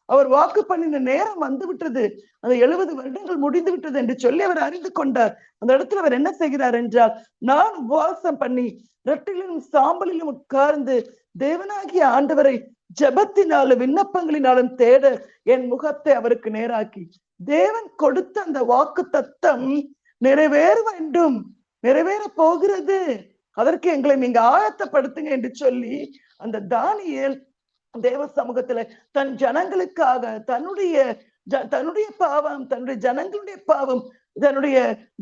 அவர் வாக்கு பண்ணின நேரம் வந்து விட்டது, அந்த 70 வருடங்கள் முடிந்து விட்டது என்று சொல்லி அவர் அறிந்து கொண்டார். அந்த இடத்துல அவர் என்ன செய்கிறார் என்றால், நான் உபவாசம் பண்ணி இரட்டிலும் சாம்பலிலும் உட்கார்ந்து தேவனாகிய ஆண்டவரை ஜபத்தினாலும் விண்ணப்பங்களினாலும் தேட என் முகத்தை அவருக்கு நேராக்கி, தேவன் கொடுத்த அந்த வாக்கு தத்தம் நிறைவேற வேண்டும், நிறைவேற போகிறது, அதற்கு எங்களை நீங்க ஆயத்தப்படுத்துங்க என்று சொல்லி அந்த தானியேல் தேவ சமூகத்துல தன் ஜனங்களுக்காக தன்னுடைய பாவம், தன்னுடைய ஜனங்களுடைய பாவம், தன்னுடைய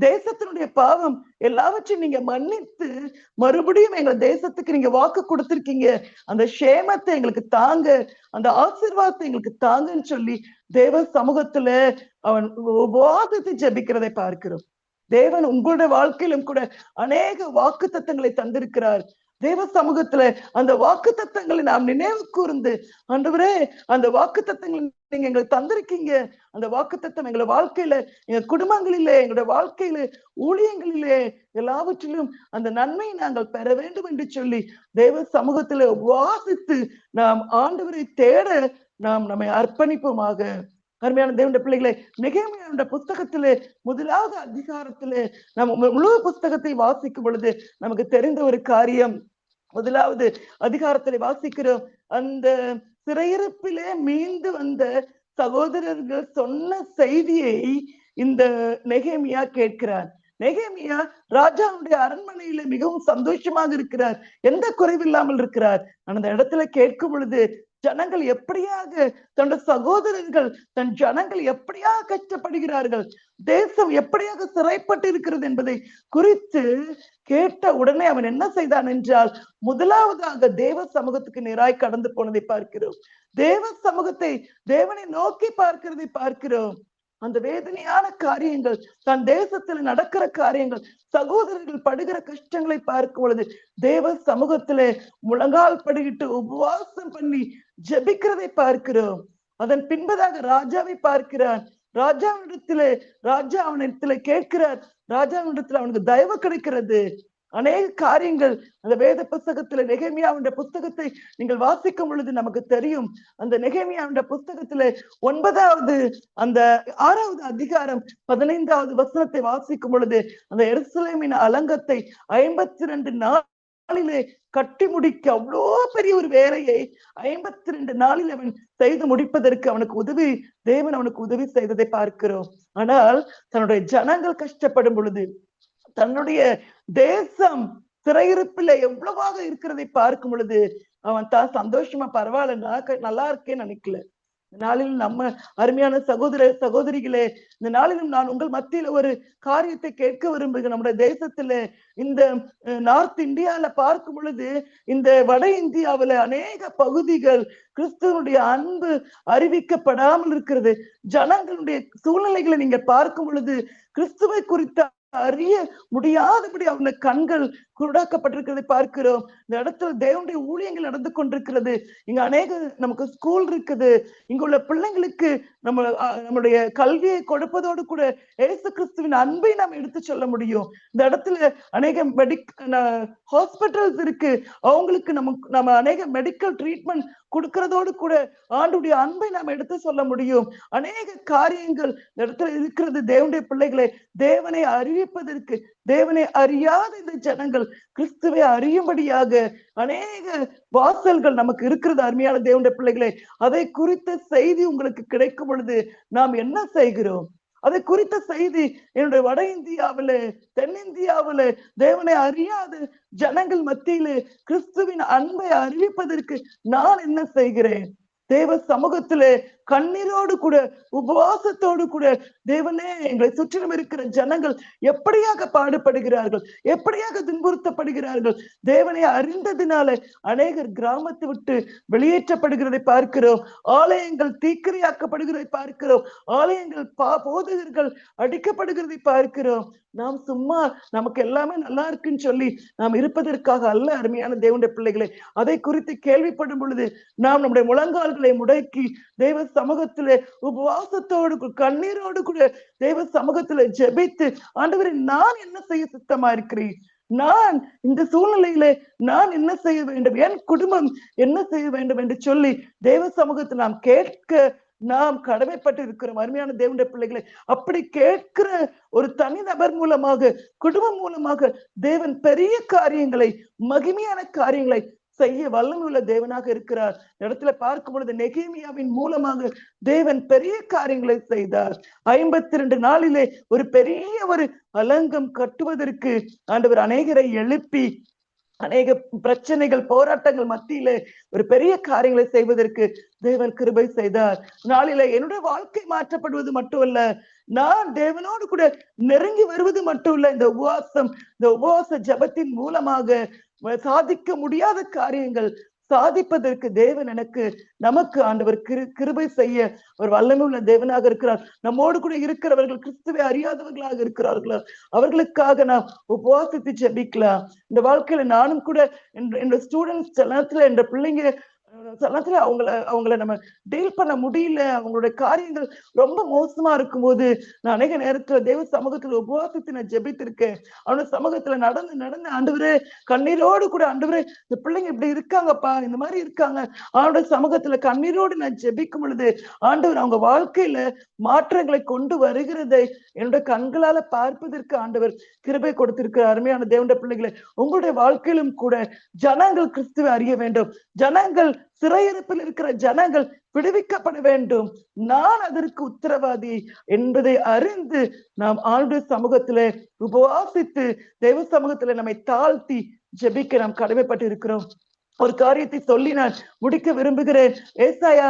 தேசத்தினுடைய பாவம் எல்லாவற்றையும் நீங்க மன்னித்து மறுபடியும் எங்க தேசத்துக்கு நீங்க வாக்கு கொடுத்திருக்கீங்க, அந்த சேமத்தை எங்களுக்கு தாங்க, அந்த ஆசீர்வாதத்தை எங்களுக்கு தாங்கன்னு சொல்லி தேவ சமூகத்துல அவன் உபவாசத்தை ஜபிக்கிறதை பார்க்கிறோம். தேவன் உங்களுடைய வாழ்க்கையிலும் கூட அநேக வாக்கு தத்தங்களை தந்திருக்கிறார். தேவ சமூகத்துல அந்த வாக்கு தத்தங்களை நாம் நினைவு கூர்ந்து, ஆண்டவரே அந்த வாக்கு தத்தங்களை நீங்க எங்களுக்கு தந்திருக்கீங்க, அந்த வாக்கு தத்தம் எங்களை வாழ்க்கையில, எங்க குடும்பங்களிலே, எங்களுடைய வாழ்க்கையில, ஊழியங்களிலே எல்லாவற்றிலும் அந்த நன்மையை நாங்கள் பெற வேண்டும் என்று சொல்லி தேவ சமூகத்துல வாசித்து நாம் ஆண்டவரை தேட நாம் நம்மை அர்ப்பணிப்போமாக. அருமையான தேவனுடைய பிள்ளைகளை, நெகேமியாவுடைய புஸ்தகத்திலே 1வது அதிகாரத்திலே நம்ம முழு புஸ்தகத்தை வாசிக்கும் பொழுது நமக்கு தெரிந்த ஒரு காரியம், 1வது அதிகாரத்திலே வாசிக்கிறோம், அந்த சிறையிருப்பிலே மீண்டு வந்த சகோதரர்கள் சொன்ன செய்தியை இந்த நெகேமியா கேட்கிறார். நெகேமியா ராஜாவுடைய அரண்மனையில மிகவும் சந்தோஷமாக இருக்கிறார், எந்த குறைவில்லாமல் இருக்கிறார். அந்த இடத்துல கேட்கும் பொழுது ஜனங்கள் எப்படியாக தன்னுடைய சகோதரர்கள் தன் ஜனங்கள் எப்படியாக கஷ்டப்படுகிறார்கள், தேசம் எப்படியாக சிறைப்பட்டு இருக்கிறது என்பதை குறித்து கேட்ட உடனே அவன் என்ன செய்தான் என்றால், முதலாவதாக தேவ சமூகத்துக்கு நேராய் கடந்து போனதை பார்க்கிறோம். தேவ சமூகத்தை, தேவனை நோக்கி பார்க்கிறதை பார்க்கிறோம். அந்த வேதனையான காரியங்கள், தன் தேசத்துல நடக்கிற காரியங்கள், சகோதரர்கள் படுகிற கஷ்டங்களை பார்க்கும் பொழுது தேவ சமூகத்திலே முழங்கால் படிக்கிட்டு உபவாசம் பண்ணி ஜெபிக்கிறதை பார்க்கிறோம். அதன் பின்பதாக ராஜாவை பார்க்கிறான். ராஜா அவனிடத்திலே கேட்கிறார். ராஜாவிடத்துல அவனுக்கு தயவு கிடைக்கிறது. அநேக காரியங்கள் அந்த வேத புஸ்தகத்துல, நெகேமியாவுடைய புஸ்தகத்தை நீங்கள் வாசிக்கும் பொழுது நமக்கு தெரியும். அந்த நெகேமியாவுடைய புஸ்தகத்துல 9வது அந்த 6வது அதிகாரம் 15வது வசனத்தை வாசிக்கும் பொழுது, அந்த எருசலேமின் அலங்கத்தை 52 நாளிலே கட்டி முடிக்க அவ்வளோ பெரிய ஒரு வேலையை 52 நாளில் அவன் செய்து முடிப்பதற்கு அவனுக்கு தேவன் அவனுக்கு உதவி செய்ததை பார்க்கிறோம். ஆனால் தன்னுடைய ஜனங்கள் கஷ்டப்படும் பொழுது, தன்னுடைய தேசம் சிறையிருப்பில எவ்வளவாக இருக்கிறதை பார்க்கும் பொழுது அவன் தான் சந்தோஷமா, பரவாயில்ல, நான் நல்லா இருக்கேன்னு நினைக்கல. இந்த நாளிலும் நம்ம அருமையான சகோதரிகளே, இந்த நாளிலும் நான் உங்கள் மத்தியில ஒரு காரியத்தை கேட்க விரும்புகிறேன். நம்முடைய தேசத்துல, இந்த நார்த் இந்தியால பார்க்கும் பொழுது, இந்த வட இந்தியாவில அநேக பகுதிகள் கிறிஸ்துவனுடைய அன்பு அறிவிக்கப்படாமல் இருக்கிறது. ஜனங்களுடைய சூழ்நிலைகளை நீங்க பார்க்கும் பொழுது கிறிஸ்துவை குறித்த அறிய முடியாதபடி அவங்க கண்கள் குருடாக்கப்பட்டிருக்கிறதை பார்க்கிறோம். இந்த இடத்துல தேவனுடைய ஊழியங்கள் நடந்து கொண்டிருக்கிறது. இங்க அநேக நமக்கு ஸ்கூல் இருக்குது. இங்க உள்ள பிள்ளைங்களுக்கு நம்முடைய கல்வியை கொடுப்பதோடு கூட இயேசு கிறிஸ்துவின் அன்பை நாம் எடுத்து சொல்ல முடியும். இந்த இடத்துல அநேக ஹாஸ்பிட்டல்ஸ் இருக்கு. அவங்களுக்கு நம்ம அநேக மெடிக்கல் ட்ரீட்மெண்ட் கொடுக்கறதோடு கூட ஆண்டுடைய அன்பை நாம் எடுத்து சொல்ல முடியும். அநேக காரியங்கள் இந்த இடத்துல இருக்கிறது. தேவனுடைய பிள்ளைகளை தேவனை அறிவிப்பதற்கு, தேவனை அறியாத இந்த ஜனங்கள் கிறிஸ்துவை அறியும்படியாக அநேக வாசல்கள் நமக்கு இருக்கிறது. அருமையான தேவனுடைய பிள்ளைகளை, அதை குறித்த செய்தி உங்களுக்கு கிடைக்கும் பொழுது நாம் என்ன செய்கிறோம்? அதை குறித்த செய்தி என்னுடைய வட இந்தியாவில, தென்னிந்தியாவில தேவனை அறியாத ஜனங்கள் மத்தியிலே கிறிஸ்துவின் அன்பை அறிவிப்பதற்கு நான் என்ன செய்கிறேன்? தேவ சமூகத்திலே கண்ணீரோடு கூட, உபவாசத்தோடு கூட, தேவனே, எங்களை சுற்றிலும் இருக்கிற ஜனங்கள் எப்படியாக பாடுபடுகிறார்கள், எப்படியாக துன்புறுத்தப்படுகிறார்கள், தேவனை அறிந்ததினால அநேகர் கிராமத்தை விட்டு வெளியேற்றப்படுகிறதை பார்க்கிறோம். ஆலயங்கள் தீக்கிரையாக்கப்படுகிறதை பார்க்கிறோம். ஆலயங்கள் போதகர்கள் அடிக்கப்படுகிறதை பார்க்கிறோம். நாம் சும்மா நமக்கு எல்லாமே நல்லா இருக்குன்னு சொல்லி நாம் இருப்பதற்காக அல்ல. அருமையான தேவனுடைய பிள்ளைகளை, அதை குறித்து கேள்விப்படும் பொழுது நாம் நம்முடைய முழங்கால்களை முடக்கி தேவ சமூகத்திலே உபவாசத்தோடு, கண்ணீரோடு கூட தேவ சமூகத்திலே ஜெபித்து, ஆண்டவரே, நான் என்ன செய்ய சித்தமா இருக்கிறேன்? நான் இந்த சூழ்நிலையிலே நான் என்ன செய்ய வேண்டும்? என் குடும்பம் என்ன செய்ய வேண்டும் என்று சொல்லி தேவ சமூகத்தில் நாம் கேட்க நாம் கடமைப்பட்டு இருக்கிறோம். அருமையான தேவனுடைய பிள்ளைகளை, அப்படி கேட்கிற ஒரு தனி நபர் மூலமாக, குடும்பம் மூலமாக தேவன் பெரிய காரியங்களை, மகிமையான காரியங்களை செய்ய வல்லமையுள்ள தேவனாக இருக்கிறார். இடத்துல பார்க்கும் பொழுது நெகேமியாவின் மூலமாக தேவன் பெரிய காரியங்களை செய்தார். 52 நாளிலே ஒரு பெரிய ஒரு அலங்கம் கட்டுவதற்கு ஆண்டவர் அநேகரை எழுப்பி, அநேக பிரச்சனைகள், போராட்டங்கள் மத்தியிலே ஒரு பெரிய காரியங்களை செய்வதற்கு தேவன் கிருபை செய்தார். நாளிலே என்னுடைய வாழ்க்கை மாற்றப்படுவது மட்டுமல்ல, நான் தேவனோடு கூட நெருங்கி வருவது மட்டுமல்ல, இந்த உபவாச ஜபத்தின் மூலமாக சாதிக்க முடியாத காரியங்கள் சாதிப்பதற்கு தேவன் நமக்கு ஆண்டவர் கிருபை செய்ய ஒரு வல்லமையுள்ள தேவனாக இருக்கிறார். நம்மோடு கூட இருக்கிறவர்கள் கிறிஸ்துவை அறியாதவர்களாக இருக்கிறார்களா, அவர்களுக்காக நாம் உபவாசித்து ஜெபிக்கலாம். இந்த வாழ்க்கையில நானும் கூட என்னோட ஸ்டூடெண்ட்ஸ் நேரத்துல, என்ற பிள்ளைங்க நேரத்துல அவங்கள நம்ம டீல் பண்ண முடியல, அவங்களுடைய காரியங்கள் ரொம்ப மோசமா இருக்கும்போது நான் அநேக நேரத்துல தேவ சமூகத்துல உபவாசத்தை நான் ஜெபித்திருக்கேன். அவனோட சமூகத்துல நடந்து ஆண்டவரே, கண்ணீரோடு கூட, ஆண்டவரே, இந்த பிள்ளைங்க இப்படி இருக்காங்கப்பா, இந்த மாதிரி இருக்காங்க, அவனோட சமூகத்துல கண்ணீரோடு நான் ஜெபிக்கும் பொழுது ஆண்டவர் அவங்க வாழ்க்கையில மாற்றங்களை கொண்டு வருகிறதை என்னோட கண்களால பார்ப்பதற்கு ஆண்டவர் கிருபை கொடுத்திருக்கிற அருமையான தேவனுடைய பிள்ளைகளை, உங்களுடைய வாழ்க்கையிலும் கூட ஜனங்கள் கிறிஸ்துவை அறிய வேண்டும். ஜனங்கள் சிறையிருப்பில் இருக்கிற ஜனங்கள் விடுவிக்கப்பட வேண்டும். நான் அதற்கு உத்தரவாதி என்பதை அறிந்து நாம் ஆளுடைய சமூகத்திலே உபவாசித்து தேவ சமூகத்திலே நம்மை தாழ்த்தி ஜெபிக்க நாம் கடமைப்பட்டு இருக்கிறோம். ஒரு காரியத்தை சொல்லி நான் முடிக்க விரும்புகிறேன். ஏசாயா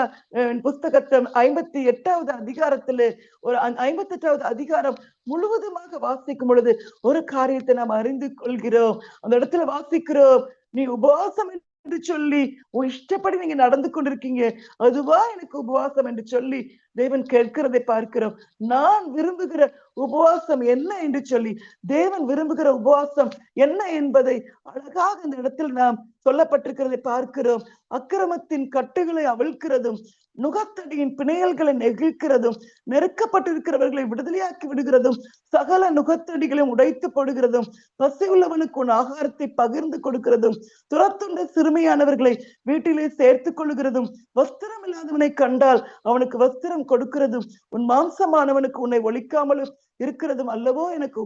புஸ்தகத்தை 58வது அதிகாரத்திலே ஒரு 58வது அதிகாரம் முழுவதுமாக வாசிக்கும் பொழுது ஒரு காரியத்தை நாம் அறிந்து கொள்கிறோம். அந்த இடத்துல வாசிக்கிறோம், நீ உபவாசம் என்று சொல்லி உன் இஷ்டப்படி நீங்க நடந்து கொண்டிருக்கீங்க, அதுவா எனக்கு உபவாசம் என்று சொல்லி தேவன் கேட்கிறதை பார்க்கிறோம். நான் விரும்புகிற உபவாசம் என்ன என்று சொல்லி, தேவன் விரும்புகிற உபவாசம் என்ன என்பதை அழகாக இந்த இடத்தில் நாம் சொல்லப்பட்டிருக்கிறதை பார்க்கிறோம். அக்கிரமத்தின் கட்டுகளை அவிழ்க்கிறதும், நுகத்தடியின் பிணையல்களை நெகிழ்க்கிறதும், நெருக்கப்பட்டிருக்கிறவர்களை விடுதலையாக்கி விடுகிறதும், சகல நுகத்தடிகளையும் உடைத்து போடுகிறதும், பசி உள்ளவனுக்கு உன் ஆகாரத்தை பகிர்ந்து கொடுக்கிறதும், துரத்துண்ட சிறுமையானவர்களை வீட்டிலே சேர்த்துக் கொள்ளுகிறதும், வஸ்திரம் இல்லாதவனை கண்டால் அவனுக்கு வஸ்திரம் கொடுக்கிறதும், உன் மாம்சமானவனுக்கு உன்னை ஒழிக்காமலும் இருக்கிறதும் அல்லவோ எனக்கு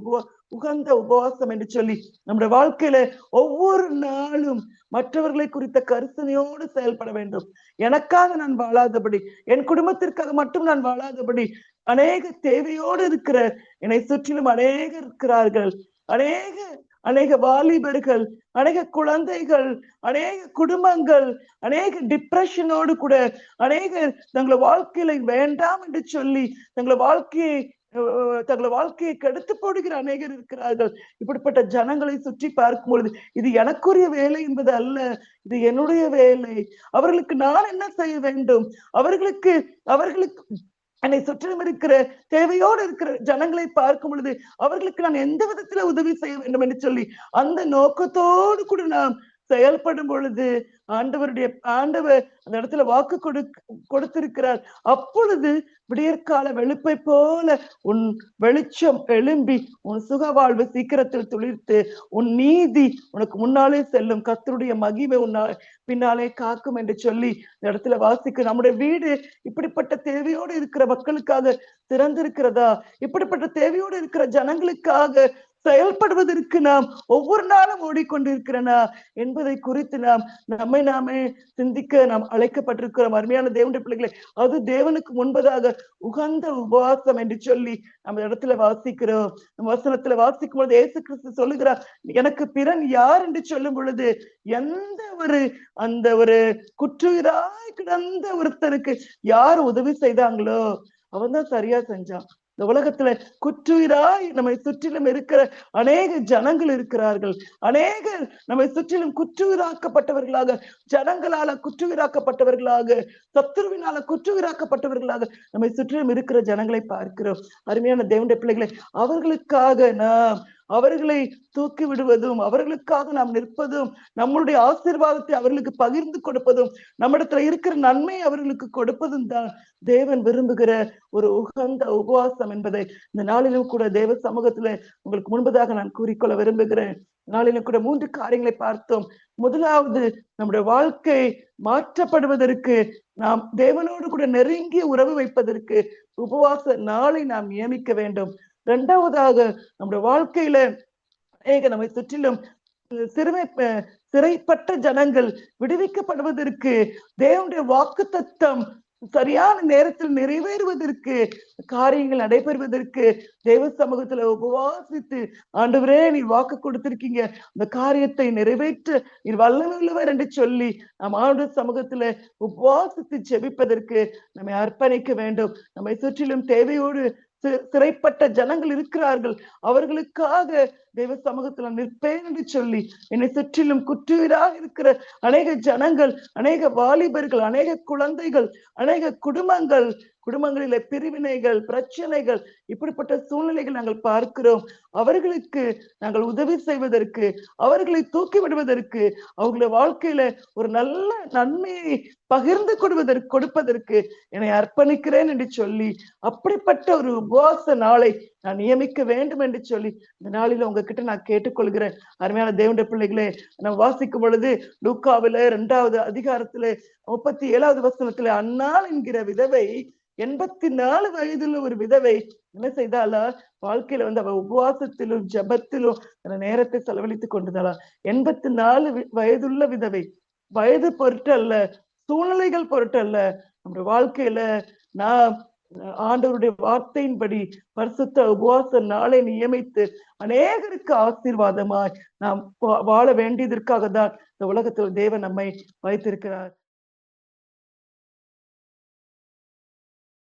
உகந்த உபவாசம் என்று சொல்லி, நம்முடைய வாழ்க்கையில ஒவ்வொரு நாளும் மற்றவர்களை குறித்த கருத்தனையோடு செயல்பட வேண்டும். எனக்காக நான் வாழாதபடி, என் குடும்பத்திற்காக மட்டும் நான் வாழாதபடி, அநேக தேவையோடு இருக்கிற என்னை சுற்றிலும் அநேகர் இருக்கிறார்கள். அநேக வாலிபர்கள், அநேக குழந்தைகள், அநேக குடும்பங்கள், அநேக டிப்ரெஷனோடு கூட, அநேக தங்களை வாழ்க்கையில வேண்டாம் என்று சொல்லி தங்களை வாழ்க்கையை கெடுத்து போடுகிற அநேகர் இருக்கிறார்கள். இப்படிப்பட்ட ஜனங்களை சுற்றி பார்க்கும் பொழுது இது எனக்குரிய வேலை என்பது அல்ல, இது என்னுடைய வேலை. அவர்களுக்கு நான் என்ன செய்ய வேண்டும்? அவர்களுக்கு என்னை சுற்றிலும் இருக்கிற தேவையோடு இருக்கிற ஜனங்களை பார்க்கும் பொழுது அவர்களுக்கு நான் எந்த விதத்துல உதவி செய்ய வேண்டும் என்று சொல்லி அந்த நோக்கத்தோடு கூட நாம் செயல்படும் பொழுது ஆண்டவர் அந்த இடத்துல வாக்கு கொடுத்திருக்கிறார். அப்பொழுது விடியற்கால வெளுப்பை போல உன் வெளிச்சம் எழும்பி உன் சுக வாழ்வு சீக்கிரத்தில் துளிர்த்து உன் நீதி உனக்கு முன்னாலே செல்லும், கர்த்தருடைய மகிமை பின்னாலே காக்கும் என்று சொல்லி இந்த இடத்துல வாசிக்க. நம்முடைய வீடு இப்படிப்பட்ட தேவையோடு இருக்கிற மக்களுக்காக திறந்திருக்கிறதா? இப்படிப்பட்ட தேவையோடு இருக்கிற ஜனங்களுக்காக செயல்படுவதற்கு நாம் ஒவ்வொரு நாளும் ஓடிக்கொண்டிருக்கிறனா என்பதை குறித்து நம்மை நாமே சிந்திக்க நாம் அழைக்கப்பட்டிருக்கிறோம். அருமையான தேவனுடைய பிள்ளைகளை, அது தேவனுக்கு முன்பதாக உகந்த உபவாசம் என்று சொல்லி நம்ம இடத்துல வாசிக்கிறோம். நம்ம வசனத்துல வாசிக்கும் பொழுது இயேசு கிறிஸ்து சொல்லுகிறார், எனக்கு பிறன் யார் என்று சொல்லும் பொழுது அந்த ஒரு குற்றுயிராய் கிடந்த ஒருத்தனுக்கு யார் உதவி செய்தாங்களோ அவன் தான் சரியா செஞ்சான். இந்த உலகத்துல குற்றுயிராய் நம்மை சுற்றிலும் இருக்கிற அநேக ஜனங்கள் இருக்கிறார்கள். அநேகர் நம்மை சுற்றிலும் குற்றுயிராக்கப்பட்டவர்களாக, ஜனங்களால குற்றுயிராக்கப்பட்டவர்களாக, சத்துருவினால குற்றுயிராக்கப்பட்டவர்களாக நம்மை சுற்றிலும் இருக்கிற ஜனங்களை பார்க்கிறோம். அருமையான தேவனுடைய பிள்ளைகளை, அவர்களை தூக்கி விடுவதும், அவர்களுக்காக நாம் நிற்பதும், நம்மளுடைய ஆசீர்வாதத்தை அவர்களுக்கு பகிர்ந்து கொடுப்பதும், நம்மிடத்துல இருக்கிற நன்மையை அவர்களுக்கு கொடுப்பதும் தான் தேவன் விரும்புகிற ஒரு உகந்த உபவாசம் என்பதை இந்த நாளிலும் கூட தேவ சமூகத்துல உங்களுக்கு முன்பதாக நான் கூறிக்கொள்ள விரும்புகிறேன். நாளிலும் கூட 3 காரியங்களை பார்த்தோம். முதலாவது, நம்முடைய வாழ்க்கை மாற்றப்படுவதற்கு, நாம் தேவனோடு கூட நெருங்கிய உறவு வைப்பதற்கு உபவாச நாளை நாம் நியமிக்க வேண்டும். 2வதாக, நம்முடைய வாழ்க்கையில நம்மை சுற்றிலும் சிறைப்பட்ட ஜனங்கள் விடுவிக்கப்படுவதற்கு, தேவனுடைய வாக்குத்தத்தம் சரியான நேரத்தில் நிறைவேறுவதற்கு, காரியங்கள் நடைபெறுவதற்கு தேவ சமூகத்துல உபவாசித்து, ஆண்டவரே நீ வாக்கு கொடுத்திருக்கீங்க, அந்த காரியத்தை நிறைவேற்ற நீ வல்லமையுள்ளவர் என்று சொல்லி நாம் ஆண்டவர் சமூகத்துல உபவாசித்து ஜெபிப்பதற்கு நம்மை அர்ப்பணிக்க வேண்டும். நம்மை சுற்றிலும் தேவையோடு சிறைப்பட்ட ஜனங்கள் இருக்கிறார்கள். அவர்களுக்காக தெய்வ சமூகத்துல நிற்பேன் என்று சொல்லி, என்னை சுற்றிலும் குற்றுயிராக இருக்கிற அநேக ஜனங்கள், அநேக வாலிபர்கள், அநேக குழந்தைகள், அநேக குடும்பங்களில பிரிவினைகள், பிரச்சனைகள், இப்படிப்பட்ட சூழ்நிலைகள் நாங்கள் பார்க்கிறோம். அவர்களுக்கு நாங்கள் உதவி செய்வதற்கு, அவர்களை தூக்கி விடுவதற்கு, அவர்களுடைய வாழ்க்கையில ஒரு நல்ல நன்மையை பகிர்ந்து கொடுப்பதற்கு என்னை அர்ப்பணிக்கிறேன் என்று சொல்லி, அப்படிப்பட்ட ஒரு உபவாச நாளை நான் நியமிக்க வேண்டும் என்று சொல்லி இந்த நாளில உங்ககிட்ட நான் கேட்டுக்கொள்கிறேன். அருமையான தேவனுடைய பிள்ளைகளே, நான் வாசிக்கும் பொழுது லூக்காவில 2வது அதிகாரத்துல 37வது வசனத்துல, அன்னாள் என்கிற விதவை, 84 வயதுள்ள ஒரு விதவை என்ன செய்தாலா? வாழ்க்கையில அவ உபவாசத்திலும் ஜபத்திலும் நேரத்தை செலவழித்துக் கொண்டிருந்தாளா. 84 வயதுள்ள விதவை. வயது பொருட்டல்ல, சூழ்நிலைகள் பொருட்டல்ல. நம்முடைய வாழ்க்கையில நான் ஆண்டவருடைய வார்த்தையின்படி பரிசுத்த உபவாச நாளை நியமித்து அநேகருக்கு ஆசீர்வாதமாய் நாம் வாழ வேண்டியதற்காக தான் இந்த உலகத்தில் தேவன் நம்மை வைத்திருக்கிறார்.